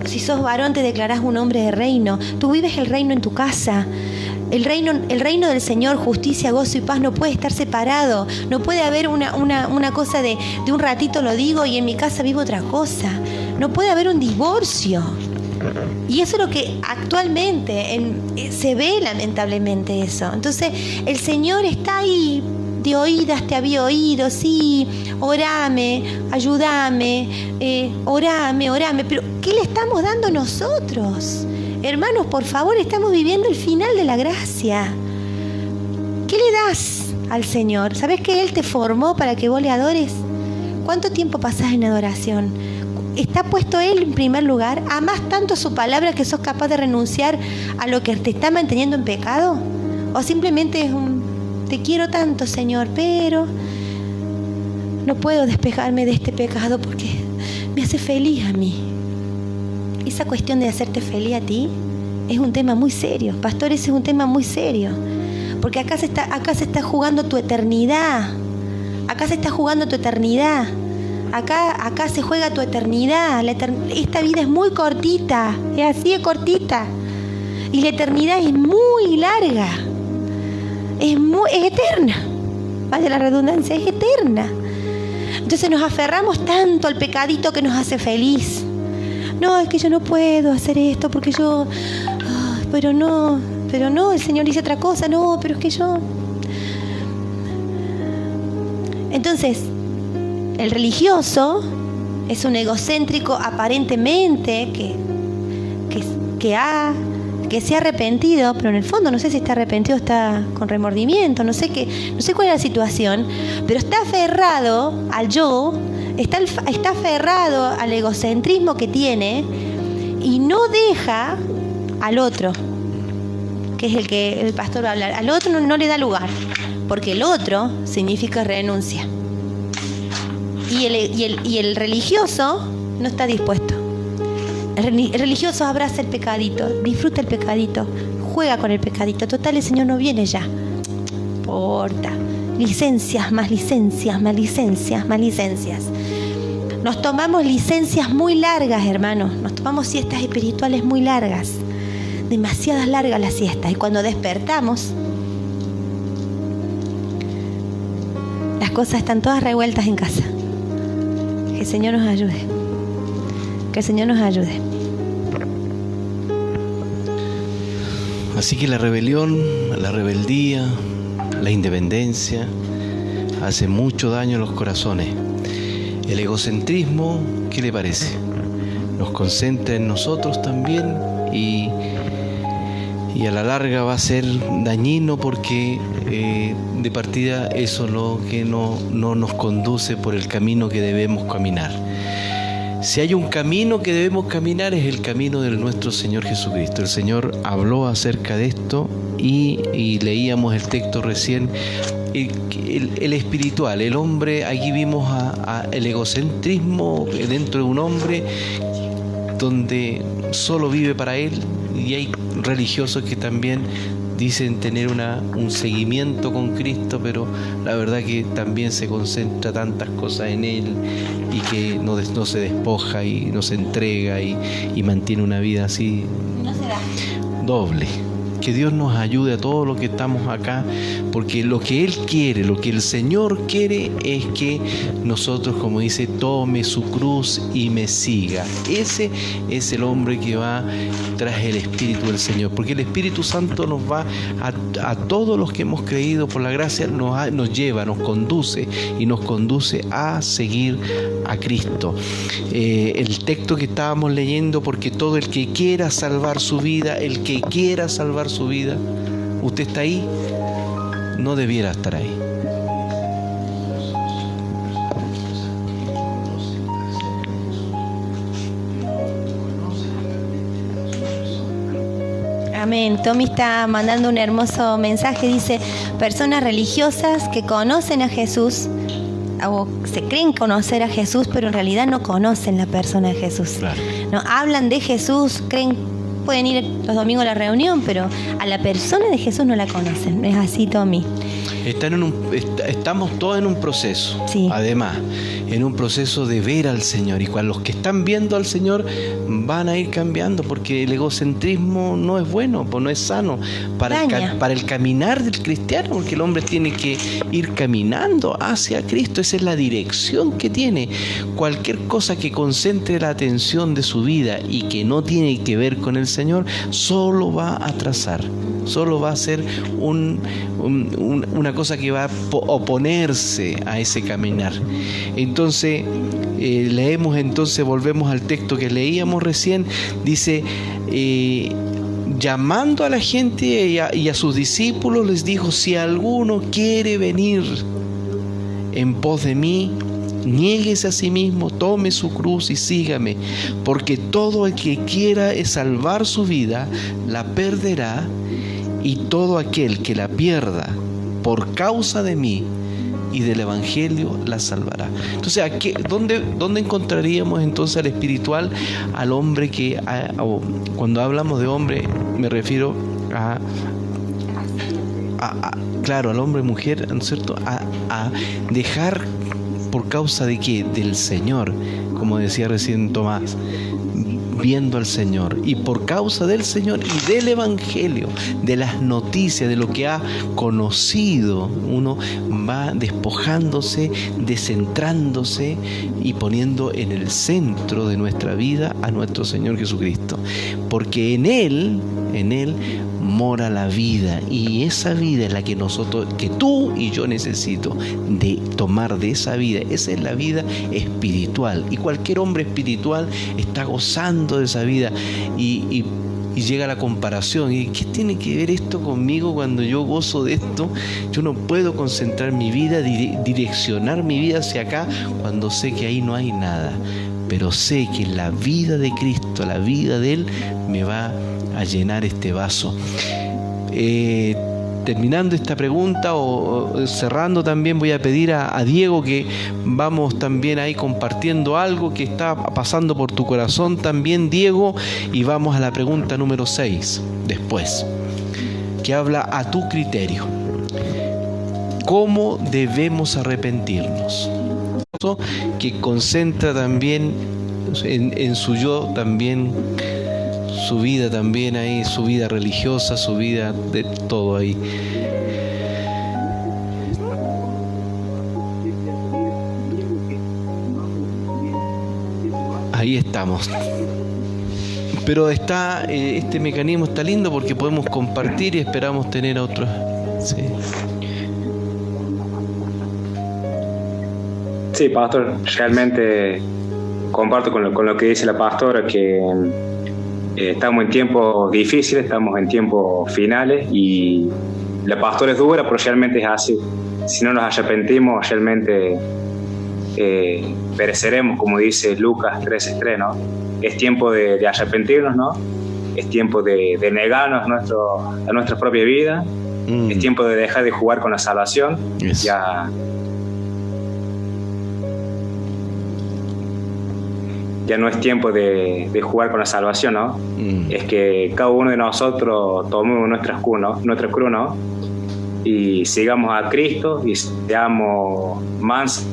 Si sos varón, te declarás un hombre de reino. Tú vives el reino en tu casa. El reino del Señor, justicia, gozo y paz, no puede estar separado. No puede haber una cosa de un ratito lo digo y en mi casa vivo otra cosa. No puede haber un divorcio. Y eso es lo que actualmente se ve, lamentablemente, eso. Entonces, el Señor está ahí. De oídas te había oído, sí, orame, ayúdame, orame. Pero, ¿qué le estamos dando nosotros? Hermanos, por favor, estamos viviendo el final de la gracia. ¿Qué le das al Señor? ¿Sabes que Él te formó para que vos le adores? ¿Cuánto tiempo pasás en adoración? ¿Está puesto Él en primer lugar? ¿Amás tanto su palabra que sos capaz de renunciar a lo que te está manteniendo en pecado? ¿O simplemente es te quiero tanto, Señor, pero no puedo despejarme de este pecado porque me hace feliz a mí? Esa cuestión de hacerte feliz a ti es un tema muy serio. Pastor, ese es un tema muy serio. Porque acá se está jugando tu eternidad. Acá se está jugando tu eternidad. Acá se juega tu eternidad. Esta vida es muy cortita. Es así de cortita. Y la eternidad es muy larga. Es eterna. Vaya la redundancia, es eterna. Entonces nos aferramos tanto al pecadito que nos hace feliz. No, es que yo no puedo hacer esto porque yo... pero no, el Señor dice otra cosa. No, pero es que yo... Entonces, el religioso es un egocéntrico aparentemente que se ha arrepentido, pero en el fondo no sé si está arrepentido o está con remordimiento, no sé cuál es la situación, pero está aferrado al yo, está aferrado al egocentrismo que tiene y no deja al otro, que es el que el pastor va a hablar. Al otro no le da lugar, porque el otro significa renuncia. Y el religioso no está dispuesto. El religioso abraza el pecadito, disfruta el pecadito, juega con el pecadito. Total, el Señor no viene ya. Porta. Licencias, más licencias, más licencias, más licencias. Nos tomamos licencias muy largas, hermanos. Nos tomamos siestas espirituales muy largas. Demasiadas largas las siestas. Y cuando despertamos, las cosas están todas revueltas en casa. Que el Señor nos ayude. Que el Señor nos ayude. Así que la rebelión, la rebeldía, la independencia hace mucho daño en los corazones. El egocentrismo, ¿qué le parece? Nos concentra en nosotros también y a la larga va a ser dañino porque de partida eso no nos conduce por el camino que debemos caminar. Si hay un camino que debemos caminar es el camino de nuestro Señor Jesucristo. El Señor habló acerca de esto y leíamos el texto recién. El espiritual, el hombre, aquí vimos el egocentrismo dentro de un hombre donde solo vive para él, y hay religiosos que también dicen tener un seguimiento con Cristo, pero la verdad que también se concentra tantas cosas en Él y que no se despoja y no se entrega y mantiene una vida así no se da. doble. que Dios nos ayude a todos los que estamos acá, porque lo que Él quiere, lo que el Señor quiere es que nosotros, como dice, tome su cruz y me siga. Ese es el hombre que va tras el Espíritu del Señor, porque el Espíritu Santo nos va a todos los que hemos creído por la gracia, nos lleva, nos conduce y nos conduce a seguir a Cristo. El texto que estábamos leyendo, porque todo el que quiera salvar su vida, usted está ahí, no debiera estar ahí. Amén. Tommy está mandando un hermoso mensaje. Dice: personas religiosas que conocen a Jesús o se creen conocer a Jesús, pero en realidad no conocen la persona de Jesús. Claro. No hablan de Jesús, pueden ir los domingos a la reunión, pero a la persona de Jesús no la conocen. ¿No es así, Tommy? Estamos todos en un proceso, sí. Además, en un proceso de ver al Señor, y cuando los que están viendo al Señor van a ir cambiando, porque el egocentrismo no es bueno, pues no es sano para el caminar del cristiano, porque el hombre tiene que ir caminando hacia Cristo. Esa es la dirección que tiene. Cualquier cosa que concentre la atención de su vida y que no tiene que ver con el Señor, solo va a atrasar, solo va a ser una cosa que va a oponerse a ese caminar. Entonces volvemos al texto que leíamos recién. Dice, llamando a la gente y a sus discípulos, les dijo: si alguno quiere venir en pos de mí, niéguese a sí mismo, tome su cruz y sígame, porque todo el que quiera salvar su vida la perderá, y todo aquel que la pierda por causa de mí y del Evangelio la salvará. Entonces, ¿dónde encontraríamos entonces al espiritual, al hombre que, cuando hablamos de hombre, me refiero claro, al hombre y mujer, ¿no es cierto?, a dejar por causa de qué? Del Señor, como decía recién Tomás, viendo al Señor, y por causa del Señor y del Evangelio, de las noticias, de lo que ha conocido, uno va despojándose, descentrándose y poniendo en el centro de nuestra vida a nuestro Señor Jesucristo, porque en Él mora la vida, y esa vida es la que tú y yo necesito de tomar de esa vida. Esa es la vida espiritual, y cualquier hombre espiritual está gozando de esa vida y llega la comparación: ¿y qué tiene que ver esto conmigo cuando yo gozo de esto? Yo no puedo concentrar mi vida, direccionar mi vida hacia acá cuando sé que ahí no hay nada, pero sé que la vida de Cristo, la vida de Él, me va a llenar este vaso. Terminando esta pregunta o cerrando, también voy a pedir a Diego que vamos también ahí compartiendo algo que está pasando por tu corazón también, Diego, y vamos a la pregunta número 6 después, que habla a tu criterio. ¿Cómo debemos arrepentirnos? Que concentra también en su yo también, su vida también ahí, su vida religiosa, su vida de todo ahí. Ahí estamos. Pero este mecanismo está lindo porque podemos compartir y esperamos tener a otros. Sí. Sí, pastor, realmente comparto con lo que dice la pastora, que estamos en tiempos difíciles, estamos en tiempos finales, y la pastora es dura, pero realmente es así. Si no nos arrepentimos, realmente pereceremos, como dice Lucas 13:3, ¿no? Es tiempo de arrepentirnos, ¿no? Es tiempo de negarnos a nuestra propia vida. Es tiempo de dejar de jugar con la salvación. Yes. Ya no es tiempo de jugar con la salvación, ¿no? Es que cada uno de nosotros tomemos nuestra cruz, ¿no? Y sigamos a Cristo y seamos mansos.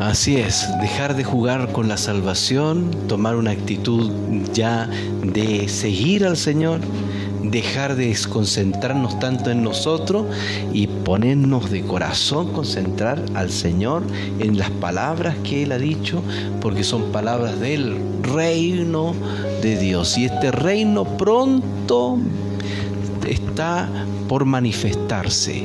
Así es, dejar de jugar con la salvación, tomar una actitud ya de seguir al Señor, dejar de concentrarnos tanto en nosotros y ponernos de corazón, concentrar al Señor en las palabras que Él ha dicho, porque son palabras del reino de Dios. Y este reino pronto está por manifestarse.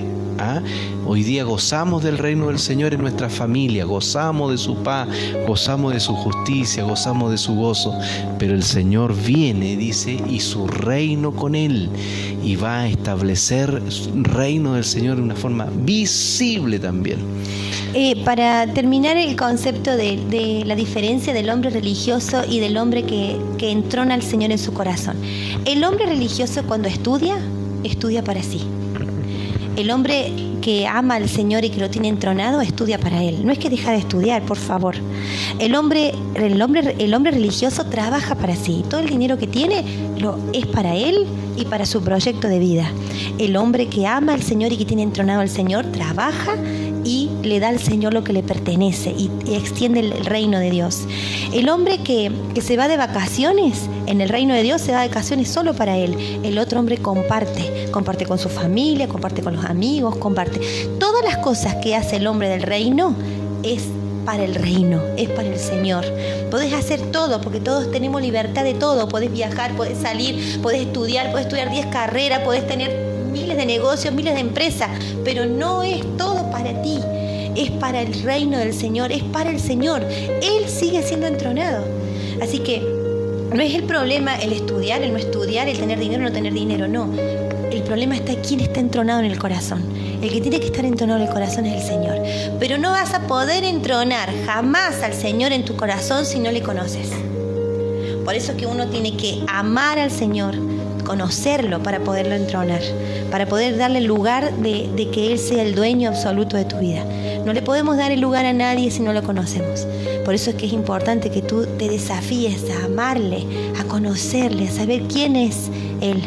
Hoy día gozamos del reino del Señor en nuestra familia, gozamos de su paz, gozamos de su justicia, gozamos de su gozo, pero el Señor viene, dice, y su reino con Él, y va a establecer el reino del Señor de una forma visible también. Para terminar el concepto de la diferencia del hombre religioso y del hombre que entrona al Señor en su corazón. El hombre religioso cuando estudia para sí. El hombre que ama al Señor y que lo tiene entronado estudia para Él. No es que deja de estudiar, por favor. El hombre religioso trabaja para sí. Todo el dinero que tiene es para Él y para su proyecto de vida. El hombre que ama al Señor y que tiene entronado al Señor trabaja y le da al Señor lo que le pertenece y extiende el reino de Dios. El hombre que se va de vacaciones en el reino de Dios se va de vacaciones solo para Él. El otro hombre comparte con su familia, comparte con los amigos, comparte. Todas las cosas que hace el hombre del reino es para el reino, es para el Señor. Podés hacer todo, porque todos tenemos libertad de todo. Podés viajar, podés salir, podés estudiar 10 carreras, podés tener miles de negocios, miles de empresas, pero no es todo para ti, es para el reino del Señor, es para el Señor. Él sigue siendo entronado. Así que no es el problema el estudiar, el no estudiar, el tener dinero o no tener dinero, no. El problema está en quién está entronado en el corazón. El que tiene que estar entronado en el corazón es el Señor. Pero no vas a poder entronar jamás al Señor en tu corazón si no le conoces. Por eso es que uno tiene que amar al Señor, conocerlo para poderlo entronar, para poder darle el lugar de que Él sea el dueño absoluto de tu vida. No le podemos dar el lugar a nadie si no lo conocemos. Por eso es que es importante que tú te desafíes a amarle, a conocerle, a saber quién es Él.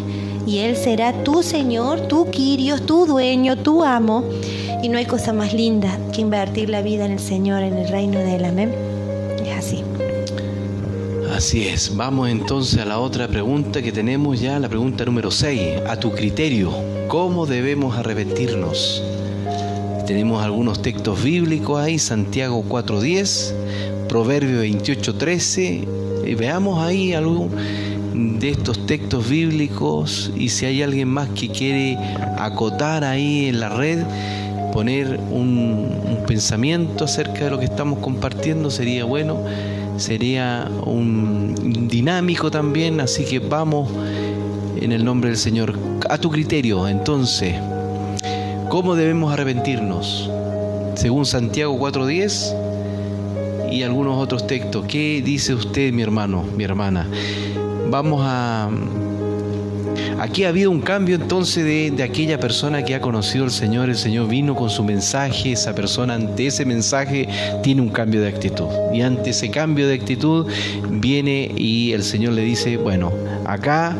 Y Él será tu Señor, tu Kyrios, tu dueño, tu amo. Y no hay cosa más linda que invertir la vida en el Señor, en el reino de Él. Amén. Es así. Así es. Vamos entonces a la otra pregunta que tenemos ya, la pregunta número 6. A tu criterio, ¿cómo debemos arrepentirnos? Tenemos algunos textos bíblicos ahí, Santiago 4:10, Proverbio 28:13. Y veamos ahí algo de estos textos bíblicos, y si hay alguien más que quiere acotar ahí en la red, poner un pensamiento acerca de lo que estamos compartiendo, sería bueno, sería un dinámico también. Así que vamos en el nombre del Señor. A tu criterio, entonces, ¿cómo debemos arrepentirnos? Según Santiago 4:10 y algunos otros textos. ¿Qué dice usted, mi hermano, mi hermana? Aquí ha habido un cambio entonces de aquella persona que ha conocido al Señor. El Señor vino con su mensaje. Esa persona ante ese mensaje tiene un cambio de actitud. Y ante ese cambio de actitud viene y el Señor le dice, bueno, acá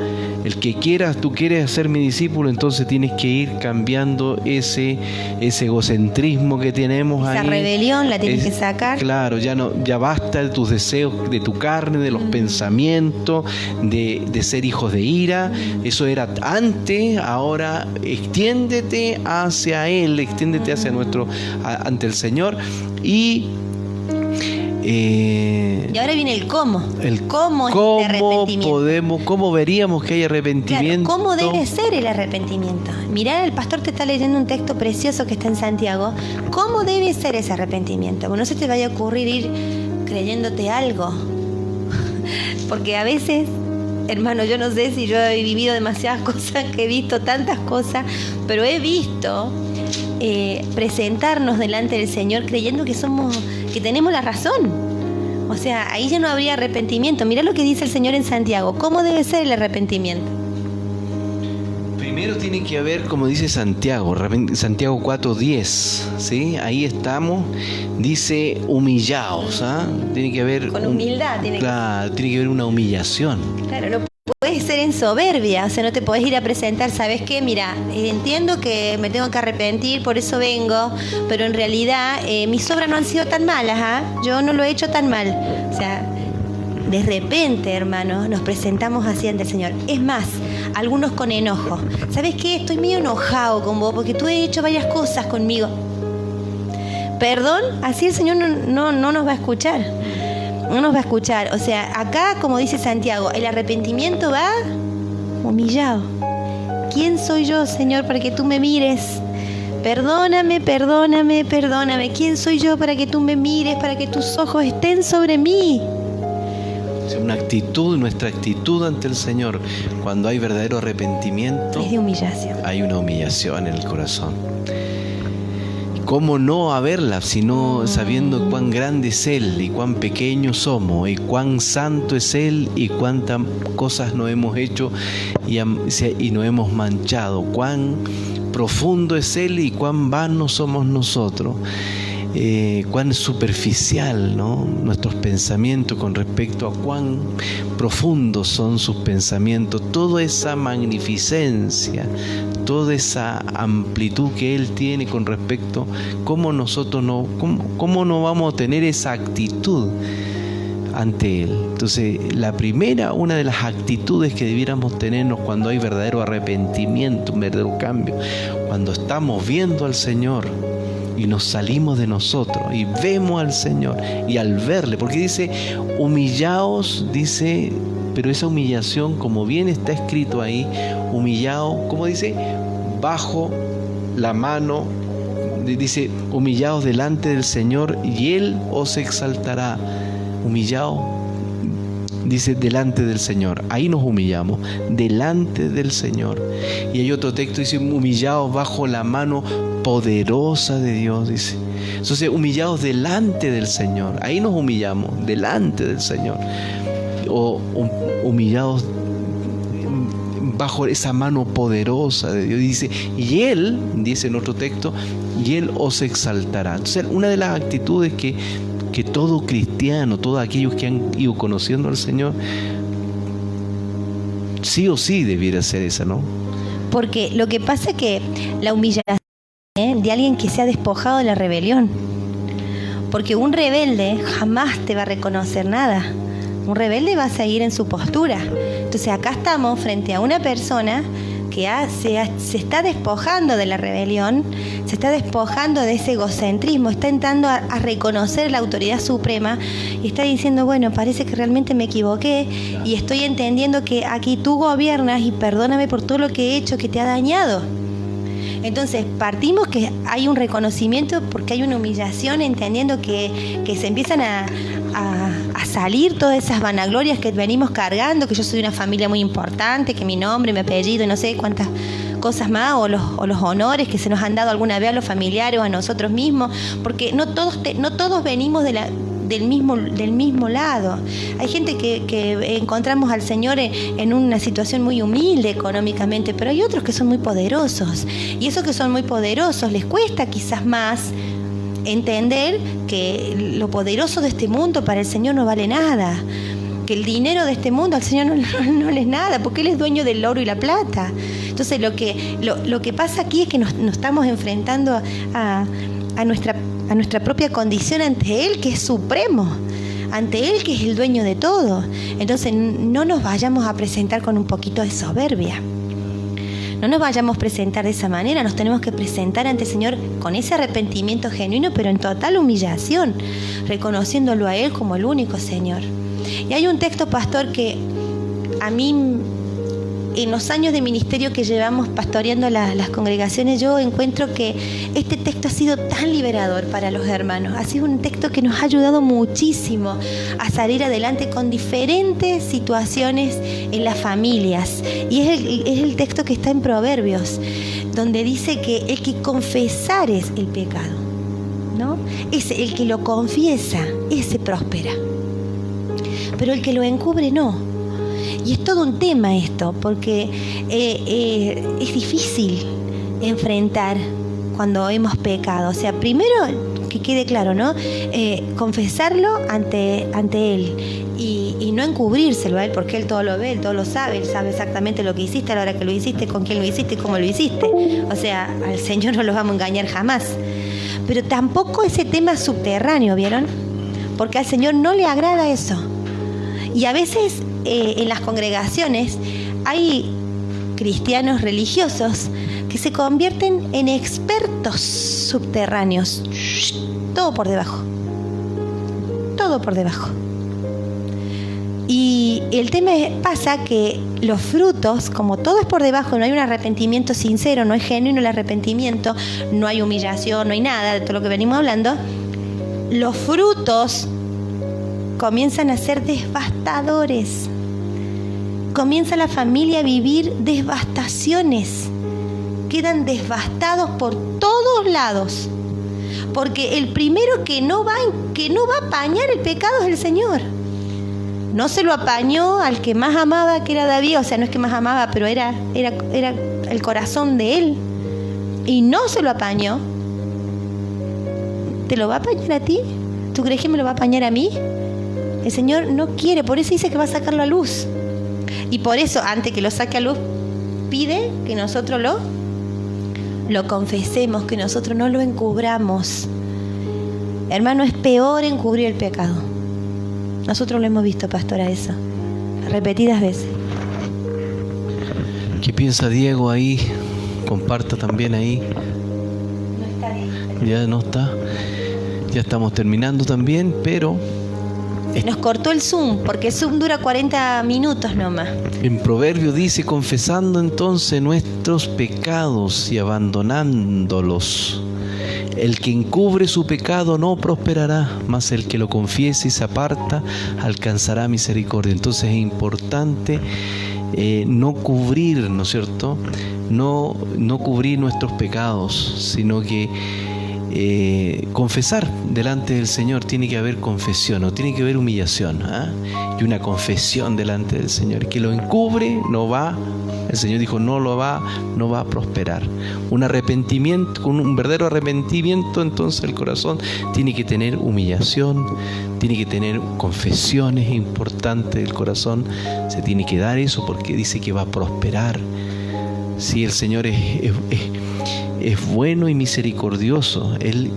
el que quieras, tú quieres ser mi discípulo, entonces tienes que ir cambiando ese egocentrismo que tenemos ahí. Esa rebelión la tienes que sacar. Claro, ya basta de tus deseos, de tu carne, de los pensamientos, de ser hijos de ira. Eso era antes, ahora extiéndete hacia Él, extiéndete ante el Señor. Y ahora viene el cómo. ¿Cómo es el arrepentimiento? ¿Cómo veríamos que hay arrepentimiento? Claro, ¿cómo debe ser el arrepentimiento? Mirá, el pastor te está leyendo un texto precioso que está en Santiago. ¿Cómo debe ser ese arrepentimiento? Bueno, no se te vaya a ocurrir ir creyéndote algo. Porque a veces, hermano, yo no sé si yo he vivido demasiadas cosas, que he visto tantas cosas, pero he visto presentarnos delante del Señor creyendo que tenemos la razón. O sea, ahí ya no habría arrepentimiento. Mirá lo que dice el Señor en Santiago. ¿Cómo debe ser el arrepentimiento? Primero tiene que haber, como dice Santiago 4:10, ¿sí? Ahí estamos, dice humillaos, ¿ah? Tiene que haber con humildad. Tiene que haber una humillación. Claro, no puedes ser en soberbia, o sea, no te podés ir a presentar, ¿sabes qué? Mira, entiendo que me tengo que arrepentir, por eso vengo, pero en realidad mis obras no han sido tan malas, ¿ah? Yo no lo he hecho tan mal. O sea, de repente, hermano, nos presentamos así ante el Señor. Es más, algunos con enojo. ¿Sabes qué? Estoy medio enojado con vos porque tú has hecho varias cosas conmigo. Perdón, así el Señor no nos va a escuchar. No nos va a escuchar. O sea, acá, como dice Santiago, el arrepentimiento va humillado. ¿Quién soy yo, Señor, para que tú me mires? Perdóname, perdóname, perdóname. ¿Quién soy yo para que tú me mires, para que tus ojos estén sobre mí? Una actitud, nuestra actitud ante el Señor, cuando hay verdadero arrepentimiento, es de humillación. Hay una humillación en el corazón. ¿Cómo no haberla, sino sabiendo cuán grande es Él y cuán pequeños somos y cuán santo es Él y cuántas cosas no hemos hecho y nos hemos manchado? Cuán profundo es Él y cuán vanos somos nosotros. Cuán superficial, ¿no?, nuestros pensamientos con respecto a cuán profundos son sus pensamientos. Toda esa magnificencia, toda esa amplitud que Él tiene con respecto, cómo nosotros cómo no vamos a tener esa actitud ante Él. Entonces, una de las actitudes que debiéramos tenernos cuando hay verdadero arrepentimiento, un verdadero cambio, cuando estamos viendo al Señor y nos salimos de nosotros y vemos al Señor, y al verle, porque dice humillaos, dice, pero esa humillación, como bien está escrito ahí, humillaos, como dice, bajo la mano, dice, humillaos delante del Señor y Él os exaltará. Humillaos, dice, delante del Señor. Ahí nos humillamos, delante del Señor. Y hay otro texto, dice, humillaos bajo la mano poderosa de Dios, dice. Entonces, humillados delante del Señor. Ahí nos humillamos, delante del Señor. O humillados bajo esa mano poderosa de Dios. Dice, y Él, dice en otro texto, y Él os exaltará. Entonces, una de las actitudes que todo cristiano, todos aquellos que han ido conociendo al Señor, sí o sí debiera ser esa, ¿no? Porque lo que pasa es que la humillación de alguien que se ha despojado de la rebelión. Porque un rebelde jamás te va a reconocer nada. Un rebelde va a seguir en su postura. Entonces acá estamos frente a una persona que se está despojando de la rebelión, se está despojando de ese egocentrismo, está entrando a reconocer la autoridad suprema y está diciendo, bueno, parece que realmente me equivoqué y estoy entendiendo que aquí tú gobiernas y perdóname por todo lo que he hecho que te ha dañado. Entonces partimos que hay un reconocimiento porque hay una humillación, entendiendo que se empiezan a salir todas esas vanaglorias que venimos cargando, que yo soy de una familia muy importante, que mi nombre, mi apellido y no sé cuántas cosas más, o los honores que se nos han dado alguna vez a los familiares o a nosotros mismos, porque no todos venimos del mismo lado. Hay gente que encontramos al Señor en una situación muy humilde económicamente, pero hay otros que son muy poderosos, y esos que son muy poderosos les cuesta quizás más entender que lo poderoso de este mundo para el Señor no vale nada, que el dinero de este mundo al Señor no le es nada, porque Él es dueño del oro y la plata. Entonces lo que pasa aquí es que nos estamos enfrentando a nuestra propia condición ante Él, que es supremo, ante Él, que es el dueño de todo. Entonces no nos vayamos a presentar con un poquito de soberbia. No nos vayamos a presentar de esa manera, nos tenemos que presentar ante el Señor con ese arrepentimiento genuino, pero en total humillación, reconociéndolo a Él como el único Señor. Y hay un texto, pastor, que a mí, en los años de ministerio que llevamos pastoreando las congregaciones, yo encuentro que este texto ha sido tan liberador para los hermanos. Ha sido un texto que nos ha ayudado muchísimo a salir adelante con diferentes situaciones en las familias. Y es el texto que está en Proverbios, donde dice que el que confesares el pecado, ¿no? El que lo confiesa, ese prospera. Pero el que lo encubre, no. Y es todo un tema esto, porque es difícil enfrentar cuando hemos pecado. O sea, primero que quede claro, ¿no? Confesarlo ante Él y y no encubrírselo a Él, porque Él todo lo ve, Él todo lo sabe, Él sabe exactamente lo que hiciste, a la hora que lo hiciste, con quién lo hiciste y cómo lo hiciste. O sea, al Señor no lo vamos a engañar jamás. Pero tampoco ese tema subterráneo, ¿vieron? Porque al Señor no le agrada eso. Y a veces en las congregaciones hay cristianos religiosos que se convierten en expertos subterráneos. Todo por debajo. Todo por debajo. Y el tema pasa que los frutos, como todo es por debajo, no hay un arrepentimiento sincero, no es genuino el arrepentimiento, no hay humillación, no hay nada de todo lo que venimos hablando, los frutos comienzan a ser devastadores. Comienza la familia a vivir devastaciones. Quedan devastados por todos lados. Porque el primero que no va a apañar el pecado es el Señor. No se lo apañó al que más amaba, que era David. O sea, no es que más amaba, pero era el corazón de él. Y no se lo apañó. ¿Te lo va a apañar a ti? ¿Tú crees que me lo va a apañar a mí? El Señor no quiere, por eso dice que va a sacarlo a luz. Y por eso, antes que lo saque a luz, pide que nosotros lo confesemos, que nosotros no lo encubramos. Hermano, es peor encubrir el pecado. Nosotros lo hemos visto, pastora, eso, repetidas veces. ¿Qué piensa Diego ahí? Comparta también ahí. No está bien. Ya no está. Ya estamos terminando también, pero nos cortó el Zoom, porque el Zoom dura 40 minutos nomás. En Proverbio dice: confesando entonces nuestros pecados y abandonándolos, el que encubre su pecado no prosperará, mas el que lo confiese y se aparta alcanzará misericordia. Entonces es importante no cubrir, ¿no es cierto? No cubrir nuestros pecados, sino que confesar delante del Señor. Tiene que haber confesión, no tiene que haber humillación, y una confesión delante del Señor. Que lo encubre no va, el Señor dijo, no va a prosperar. Un arrepentimiento, un verdadero arrepentimiento, entonces el corazón tiene que tener humillación, tiene que tener confesiones importantes del corazón. Se tiene que dar eso, porque dice que va a prosperar. Si el Señor es bueno y misericordioso. Él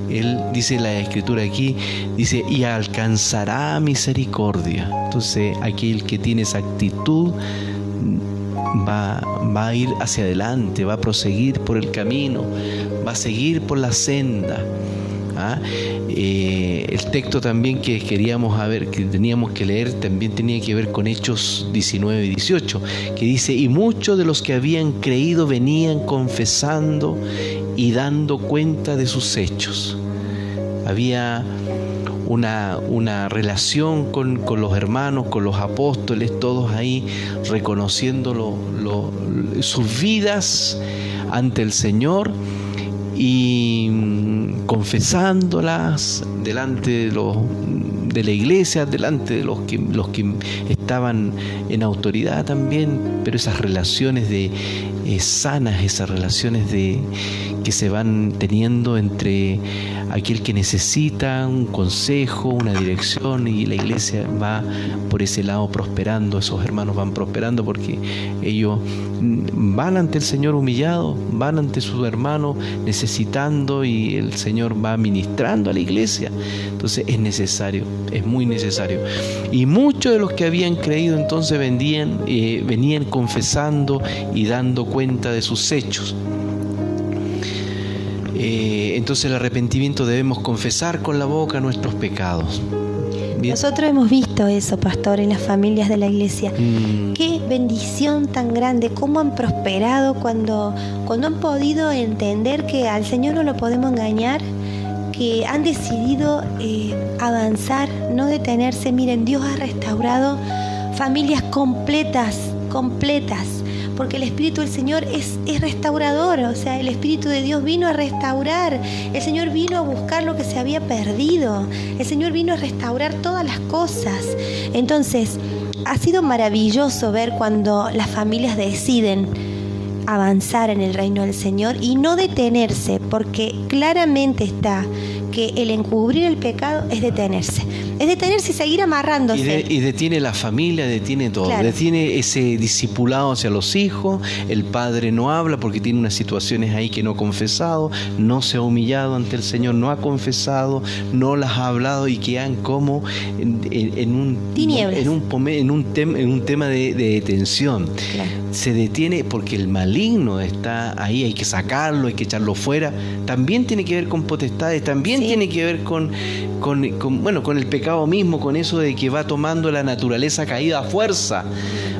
dice la Escritura aquí, dice, y alcanzará misericordia. Entonces, aquel que tiene esa actitud va a ir hacia adelante, va a proseguir por el camino, va a seguir por la senda. El texto también que teníamos que leer, también tenía que ver con Hechos 19 y 18, que dice: y muchos de los que habían creído venían confesando y dando cuenta de sus hechos. Había una relación con los hermanos, con los apóstoles, todos ahí reconociendo sus vidas ante el Señor y confesándolas delante de la iglesia, delante de los que estaban en autoridad también. Pero esas relaciones sanas, esas relaciones que se van teniendo entre aquel que necesita un consejo, una dirección, y la iglesia va por ese lado prosperando. Esos hermanos van prosperando porque ellos van ante el Señor humillados, van ante sus hermanos necesitando, y el Señor va ministrando a la iglesia. Entonces es necesario, es muy necesario. Y muchos de los que habían creído entonces venían confesando y dando cuenta de sus hechos. Entonces el arrepentimiento, debemos confesar con la boca nuestros pecados. Bien. Nosotros hemos visto eso, pastor, en las familias de la iglesia. Qué bendición tan grande, cómo han prosperado cuando han podido entender que al Señor no lo podemos engañar, que han decidido avanzar, no detenerse. Miren, Dios ha restaurado familias completas, porque el Espíritu del Señor es restaurador. O sea, el Espíritu de Dios vino a restaurar. El Señor vino a buscar lo que se había perdido. El Señor vino a restaurar todas las cosas. Entonces, ha sido maravilloso ver cuando las familias deciden avanzar en el reino del Señor y no detenerse, porque claramente está que el encubrir el pecado es detenerse. Es detenerse y seguir amarrándose. Y detiene la familia, detiene todo. Claro. Detiene ese discipulado hacia los hijos. El padre no habla porque tiene unas situaciones ahí que no ha confesado, no se ha humillado ante el Señor, no ha confesado, no las ha hablado y quedan como en un tema de detención. Claro. Se detiene porque el maligno está ahí, hay que sacarlo, hay que echarlo fuera. También tiene que ver con potestades, también tiene que ver con el pecado mismo, con eso de que va tomando la naturaleza caída a fuerza,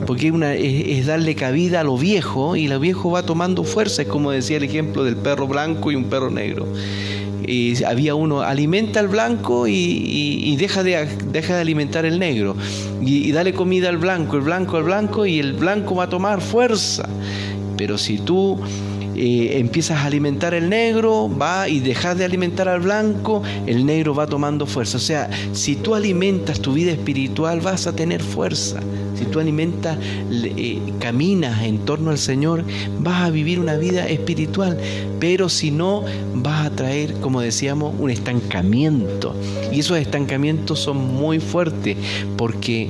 porque es darle cabida a lo viejo y lo viejo va tomando fuerza. Es como decía el ejemplo del perro blanco y un perro negro. Había uno, alimenta al blanco y deja de alimentar el negro, y dale comida al blanco al blanco, y el blanco va a tomar fuerza. Pero si tú empiezas a alimentar el negro, va y dejas de alimentar al blanco, el negro va tomando fuerza. O sea, si tú alimentas tu vida espiritual, vas a tener fuerza. Si tú alimentas, caminas en torno al Señor, vas a vivir una vida espiritual. Pero si no, vas a traer, como decíamos, un estancamiento. Y esos estancamientos son muy fuertes, porque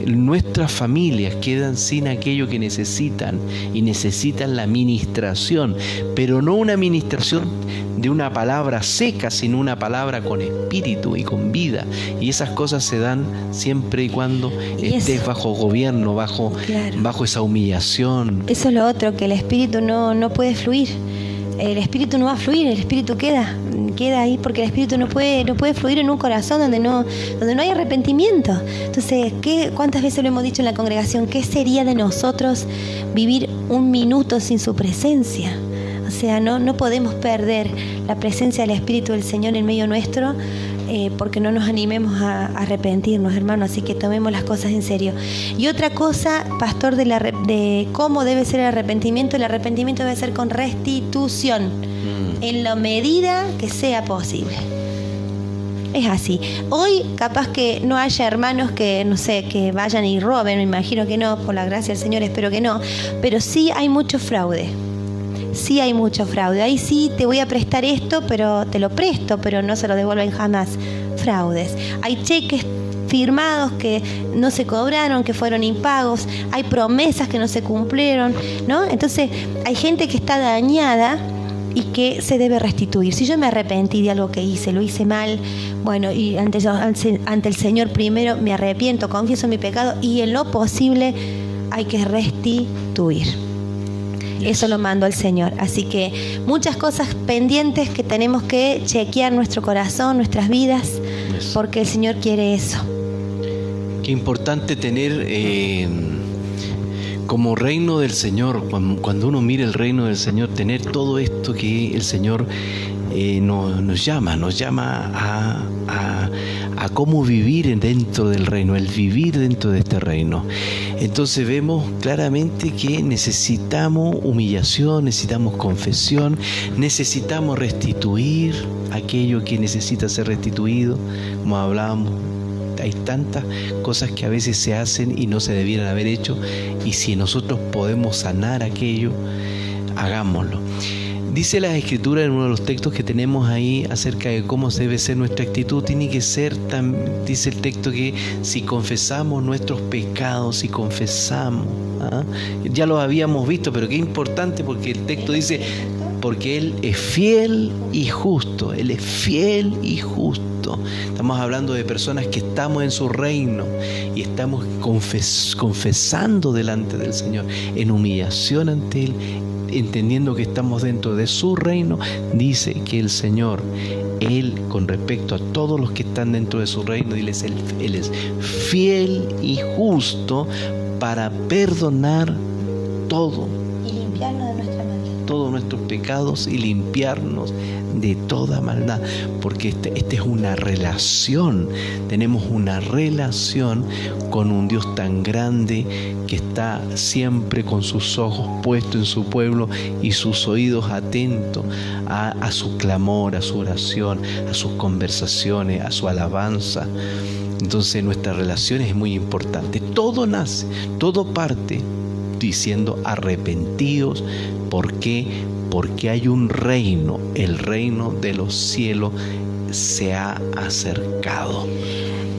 nuestras familias quedan sin aquello que necesitan, y necesitan la ministración, pero no una ministración de una palabra seca, sino una palabra con espíritu y con vida. Y esas cosas se dan siempre y cuando estés bajo gobierno, bajo esa humillación. Eso es lo otro, que el espíritu no puede fluir. El espíritu no va a fluir, el espíritu queda ahí, porque el espíritu no puede fluir en un corazón donde no hay arrepentimiento. Entonces, ¿cuántas veces lo hemos dicho en la congregación? ¿Qué sería de nosotros vivir un minuto sin su presencia? O sea, no podemos perder la presencia del Espíritu del Señor en medio nuestro, porque no nos animemos a arrepentirnos, hermanos. Así que tomemos las cosas en serio. Y otra cosa, pastor, de cómo debe ser el arrepentimiento debe ser con restitución, en la medida que sea posible. Es así. Hoy capaz que no haya hermanos que vayan y roben, me imagino que no, por la gracia del Señor espero que no, pero sí hay mucho fraude. Sí hay mucho fraude. Ahí sí te voy a prestar esto, pero te lo presto, pero no se lo devuelven jamás. Fraudes. Hay cheques firmados que no se cobraron, que fueron impagos. Hay promesas que no se cumplieron, ¿no? Entonces hay gente que está dañada y que se debe restituir. Si yo me arrepentí de algo que hice, lo hice mal, bueno, y ante el Señor primero me arrepiento, confieso mi pecado, y en lo posible hay que restituir. Eso lo mandó el Señor. Así que muchas cosas pendientes que tenemos que chequear nuestro corazón, nuestras vidas, porque el Señor quiere eso. Qué importante tener como reino del Señor, cuando uno mira el reino del Señor, tener todo esto que el Señor nos llama a cómo vivir dentro del reino, el vivir dentro de este reino. Entonces vemos claramente que necesitamos humillación, necesitamos confesión, necesitamos restituir aquello que necesita ser restituido, como hablábamos. Hay tantas cosas que a veces se hacen y no se debieran haber hecho, y si nosotros podemos sanar aquello, hagámoslo. Dice la Escritura en uno de los textos que tenemos ahí acerca de cómo debe ser nuestra actitud. Tiene que ser, dice el texto, que si confesamos nuestros pecados, si confesamos, ya lo habíamos visto, pero qué importante, porque el texto dice, porque Él es fiel y justo. Él es fiel y justo. Estamos hablando de personas que estamos en su reino y estamos confesando delante del Señor en humillación ante Él, entendiendo que estamos dentro de su reino. Dice que el Señor, Él, con respecto a todos los que están dentro de su reino, Él es fiel y justo para perdonar todo. Y limpiarnos de nuestra maldad. Todos nuestros pecados y limpiarnos de toda maldad, porque esta es una relación. Tenemos una relación con un Dios tan grande que está siempre con sus ojos puestos en su pueblo y sus oídos atentos a su clamor, a su oración, a sus conversaciones, a su alabanza. Entonces nuestra relación es muy importante. Todo nace, todo parte diciendo arrepentidos. ¿Por qué? Porque hay un reino, el reino de los cielos se ha acercado.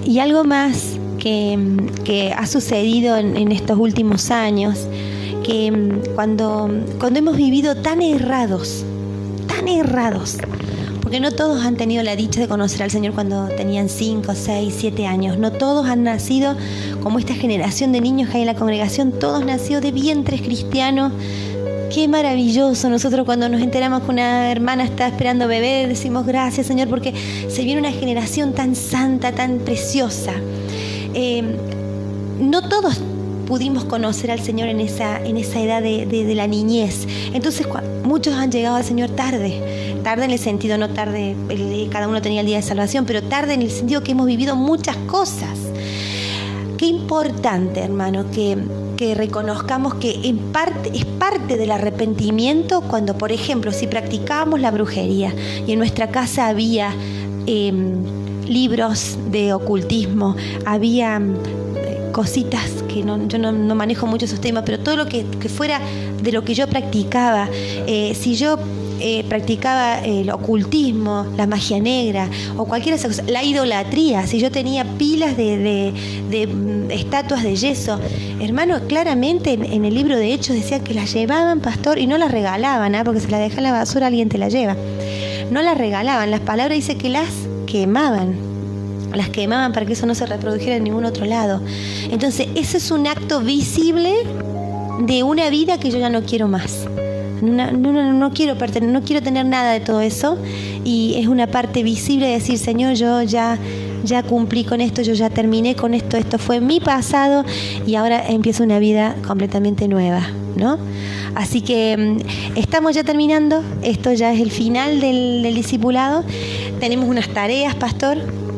Y algo más que ha sucedido en estos últimos años, que cuando hemos vivido tan errados, porque no todos han tenido la dicha de conocer al Señor cuando tenían 5, 6, 7 años, no todos han nacido como esta generación de niños que hay en la congregación, todos nacidos de vientres cristianos. Qué maravilloso. Nosotros cuando nos enteramos que una hermana está esperando bebé, decimos gracias, Señor, porque se viene una generación tan santa, tan preciosa. No todos pudimos conocer al Señor en esa edad de la niñez. Entonces muchos han llegado al Señor tarde en el sentido, no tarde, cada uno tenía el día de salvación, pero tarde en el sentido que hemos vivido muchas cosas. Qué importante, hermano, que reconozcamos que es parte del arrepentimiento cuando, por ejemplo, si practicábamos la brujería y en nuestra casa había libros de ocultismo, había cositas que yo no manejo mucho esos temas, pero todo lo que fuera de lo que yo practicaba, si yo practicaba el ocultismo, la magia negra o cualquiera de esas cosas, la idolatría, si yo tenía pilas de estatuas de yeso, hermano, claramente en el libro de Hechos decía que las llevaban, pastor, y no las regalaban, porque si las dejan en la basura alguien te la lleva, no las regalaban, las palabras dice que las quemaban para que eso no se reprodujera en ningún otro lado. Entonces ese es un acto visible de una vida que yo ya no quiero más. No quiero tener nada de todo eso, y es una parte visible de decir, Señor, yo ya cumplí con esto, yo ya terminé con esto fue mi pasado y ahora empiezo una vida completamente nueva, ¿no? Así que estamos ya terminando, esto ya es el final del discipulado. Tenemos unas tareas, pastor.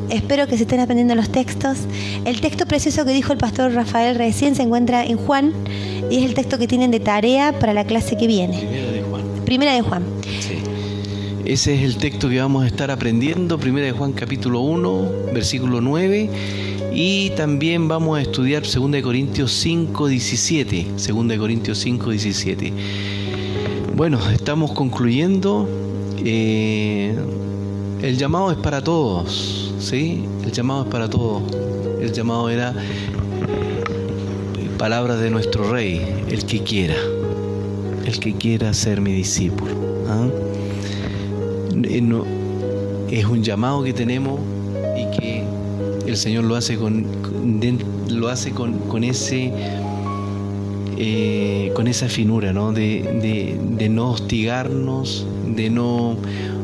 Espero que se estén aprendiendo los textos. El texto precioso que dijo el pastor Rafael recién se encuentra en Juan y es el texto que tienen de tarea para la clase que viene. Primera de Juan. Sí. Ese es el texto que vamos a estar aprendiendo. Primera de Juan capítulo 1, versículo 9. Y también vamos a estudiar 2 de Corintios 5, 17. 2 de Corintios 5, 17. Bueno, estamos concluyendo. El llamado es para todos. ¿Sí? El llamado es para todos. El llamado era palabras de nuestro Rey, el que quiera ser mi discípulo. Es un llamado que tenemos y que el Señor lo hace con esa finura, ¿no? De no hostigarnos, de no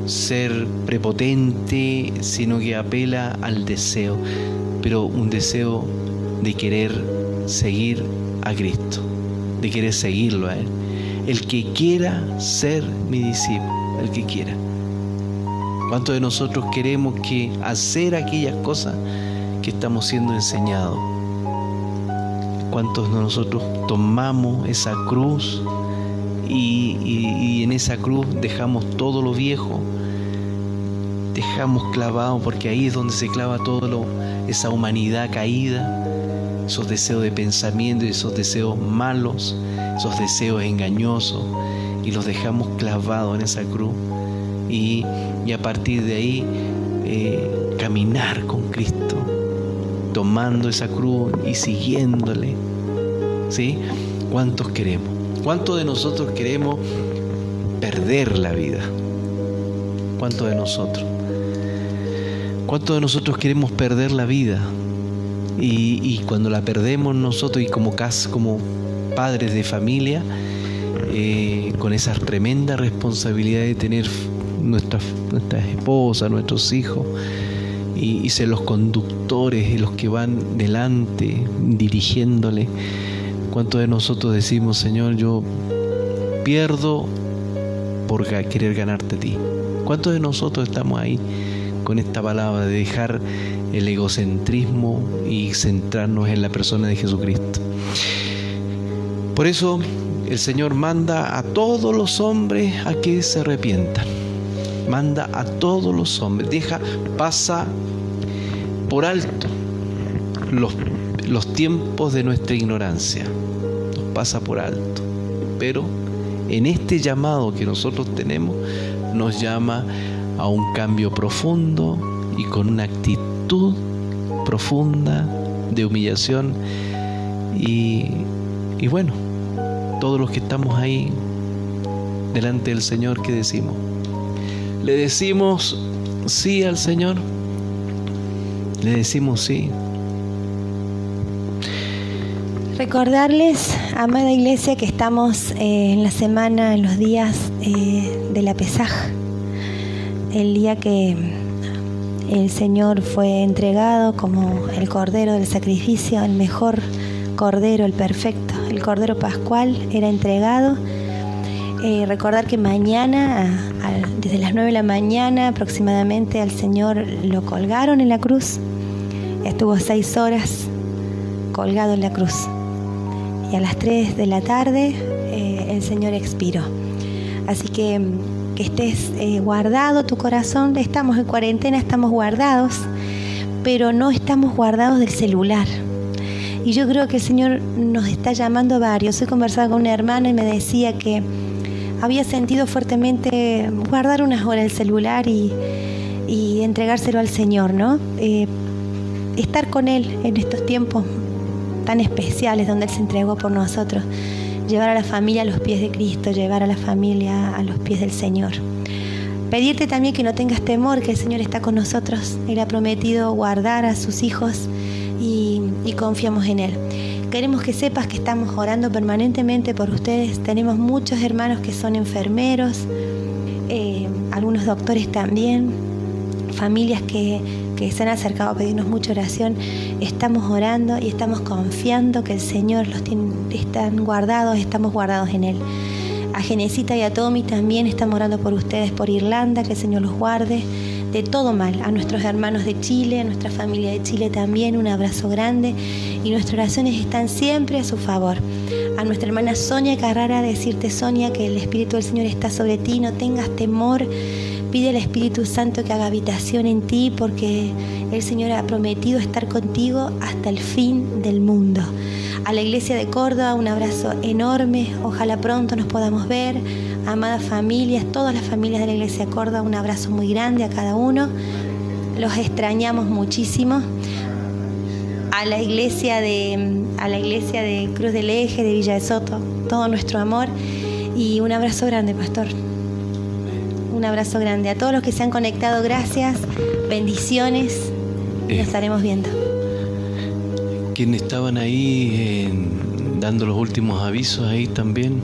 ser prepotente, sino que apela al deseo, pero un deseo de querer seguir a Cristo, de querer seguirlo a Él. El que quiera ser mi discípulo, el que quiera. ¿Cuántos de nosotros queremos hacer aquellas cosas que estamos siendo enseñados? ¿Cuántos de nosotros tomamos esa cruz y en esa cruz dejamos todo lo viejo, dejamos clavado, porque ahí es donde se clava esa humanidad caída, esos deseos de pensamiento, esos deseos malos, esos deseos engañosos, y los dejamos clavados en esa cruz y a partir de ahí caminar con Cristo, tomando esa cruz y siguiéndole. ¿Sí? ¿Cuántos queremos? ¿Cuántos de nosotros queremos perder la vida? ¿Cuántos de nosotros? ¿Cuántos de nosotros queremos perder la vida? Y cuando la perdemos nosotros, y como padres de familia, con esa tremenda responsabilidad de tener nuestras esposas, nuestros hijos, y ser los conductores y los que van delante, dirigiéndole. ¿Cuántos de nosotros decimos, Señor, yo pierdo por querer ganarte a ti? ¿Cuántos de nosotros estamos ahí con esta palabra de dejar el egocentrismo y centrarnos en la persona de Jesucristo? Por eso el Señor manda a todos los hombres a que se arrepientan. Manda a todos los hombres. Pasa por alto los tiempos de nuestra ignorancia. Nos pasa por alto. Pero en este llamado que nosotros tenemos, nos llama a un cambio profundo y con una actitud profunda, de humillación. Y bueno, todos los que estamos ahí delante del Señor, ¿qué decimos? ¿Le decimos sí al Señor? ¿Le decimos sí? Recordarles, amada iglesia, que estamos en la semana, en los días de la Pesaj, el día que el Señor fue entregado como el Cordero del sacrificio, el mejor Cordero, el perfecto, el Cordero Pascual era entregado. Recordar que mañana, desde las 9 de la mañana aproximadamente, al Señor lo colgaron en la cruz. Estuvo 6 horas colgado en la cruz. Y a las 3 de la tarde el Señor expiró. Así que estés guardado tu corazón. Estamos en cuarentena, estamos guardados, pero no estamos guardados del celular. Y yo creo que el Señor nos está llamando a varios. Hoy conversaba con una hermana y me decía que había sentido fuertemente guardar unas horas el celular y entregárselo al Señor, ¿no? Estar con Él en estos tiempos tan especiales donde Él se entregó por nosotros. Llevar a la familia a los pies de Cristo, llevar a la familia a los pies del Señor. Pedirte también que no tengas temor, que el Señor está con nosotros. Él ha prometido guardar a sus hijos y confiamos en Él. Queremos que sepas que estamos orando permanentemente por ustedes. Tenemos muchos hermanos que son enfermeros, algunos doctores también, familias que se han acercado a pedirnos mucha oración. Estamos orando y estamos confiando que el Señor están guardados, estamos guardados en Él. A Genesita y a Tommy también estamos orando por ustedes, por Irlanda, que el Señor los guarde de todo mal. A nuestros hermanos de Chile, a nuestra familia de Chile también, un abrazo grande, y nuestras oraciones están siempre a su favor. A nuestra hermana Sonia Carrara, decirte, Sonia, que el Espíritu del Señor está sobre ti, no tengas temor. Pide al Espíritu Santo que haga habitación en ti, porque el Señor ha prometido estar contigo hasta el fin del mundo. A la Iglesia de Córdoba, un abrazo enorme. Ojalá pronto nos podamos ver. Amadas familias, todas las familias de la Iglesia de Córdoba, un abrazo muy grande a cada uno. Los extrañamos muchísimo. A la iglesia de Cruz del Eje, de Villa de Soto, todo nuestro amor y un abrazo grande, pastor. Un abrazo grande. A todos los que se han conectado, gracias, bendiciones. Nos estaremos viendo. Quienes estaban ahí dando los últimos avisos ahí también.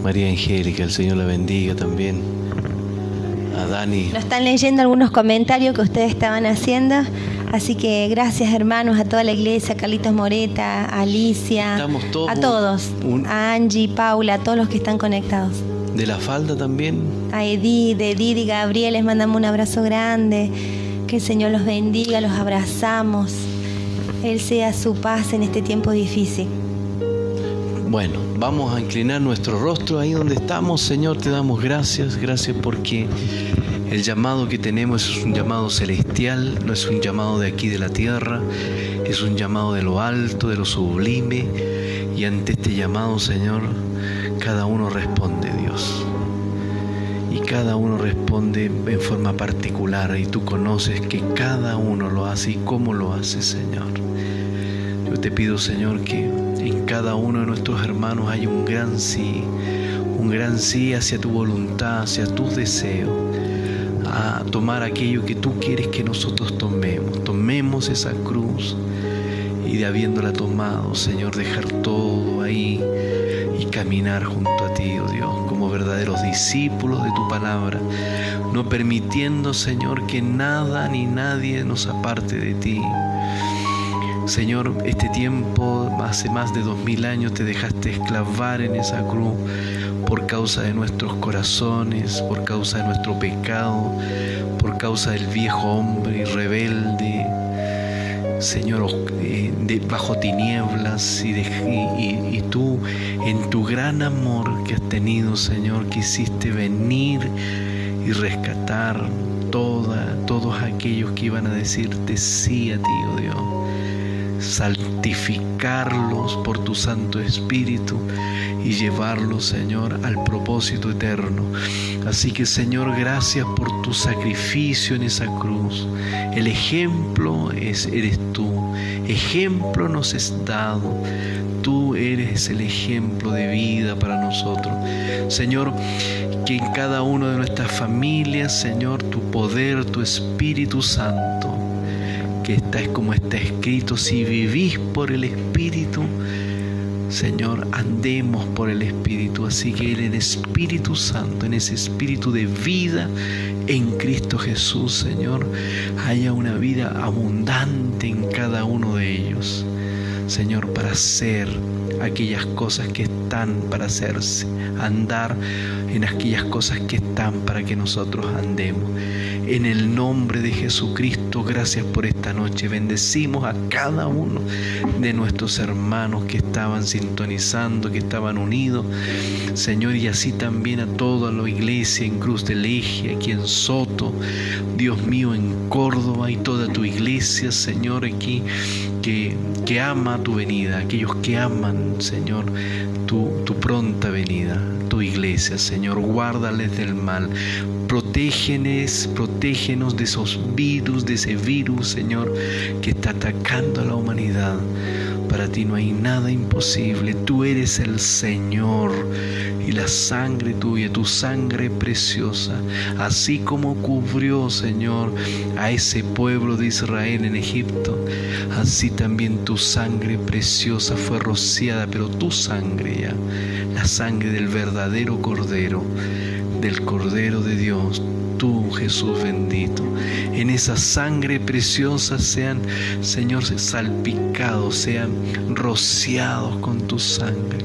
María Angélica, el Señor la bendiga también. A Dani. Nos están leyendo algunos comentarios que ustedes estaban haciendo. Así que gracias, hermanos, a toda la iglesia, a Carlitos Moreta, a Alicia, a todos, a Angie, Paula, a todos los que están conectados. De la falda también. A Edith y Gabriel, les mandamos un abrazo grande. Que el Señor los bendiga, los abrazamos. Él sea su paz en este tiempo difícil. Bueno, vamos a inclinar nuestro rostro ahí donde estamos. Señor, te damos gracias porque el llamado que tenemos es un llamado celestial, no es un llamado de aquí de la tierra, es un llamado de lo alto, de lo sublime, y ante este llamado, Señor, cada uno responde, Dios, y cada uno responde en forma particular, y tú conoces que cada uno lo hace y cómo lo hace, Señor. Yo te pido, Señor, que en cada uno de nuestros hermanos haya un gran sí hacia tu voluntad, hacia tus deseos, a tomar aquello que tú quieres que nosotros tomemos esa cruz, y de habiéndola tomado, Señor, dejar todo ahí y caminar junto a ti, oh Dios, como verdaderos discípulos de tu palabra, no permitiendo, Señor, que nada ni nadie nos aparte de ti. Señor, este tiempo, hace más de 2000 años, te dejaste esclavar en esa cruz por causa de nuestros corazones, por causa de nuestro pecado, por causa del viejo hombre rebelde, Señor, bajo tinieblas, y tú, en tu gran amor que has tenido, Señor, quisiste venir y rescatar todos aquellos que iban a decirte sí a ti, oh Dios. santificarlos por tu Santo Espíritu y llevarlos, Señor, al propósito eterno. Así que, Señor, gracias por tu sacrificio en esa cruz. El ejemplo eres tú. Ejemplo nos es dado. Tú eres el ejemplo de vida para nosotros. Señor, que en cada una de nuestras familias, Señor, tu poder, tu Espíritu Santo, que está como está escrito, si vivís por el Espíritu, Señor, andemos por el Espíritu. Así que en el Espíritu Santo, en ese Espíritu de vida en Cristo Jesús, Señor, haya una vida abundante en cada uno de ellos, Señor, para hacer aquellas cosas que están para hacerse, andar en aquellas cosas que están para que nosotros andemos. En el nombre de Jesucristo, gracias por esta noche. Bendecimos a cada uno de nuestros hermanos que estaban sintonizando, que estaban unidos, Señor, y así también a toda la iglesia en Cruz del Eje, aquí en Soto, Dios mío, en Córdoba, y toda tu iglesia, Señor, aquí que ama tu venida, aquellos que aman, Señor, tu pronta venida, tu iglesia, Señor, guárdales del mal. Protégenos de esos virus, de ese virus, Señor, que está atacando a la humanidad. Para ti no hay nada imposible. Tú eres el Señor, y la sangre tuya, tu sangre preciosa, así como cubrió, Señor, a ese pueblo de Israel en Egipto, así también tu sangre preciosa fue rociada, pero tu sangre ya, la sangre del verdadero Cordero, del Cordero de Dios, tú, Jesús bendito. En esa sangre preciosa sean, Señor, salpicados, sean rociados con tu sangre.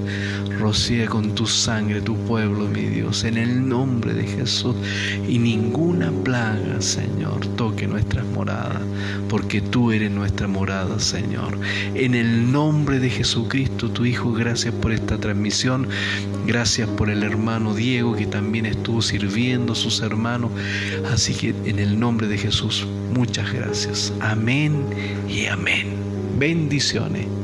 Rocía con tu sangre tu pueblo, mi Dios, en el nombre de Jesús. Y ninguna plaga, Señor, toque nuestras moradas, porque tú eres nuestra morada, Señor. En el nombre de Jesucristo, tu Hijo, gracias por esta transmisión. Gracias por el hermano Diego, que también estuvo sirviendo a sus hermanos. Así que en el nombre de Jesús, muchas gracias. Amén y amén. Bendiciones.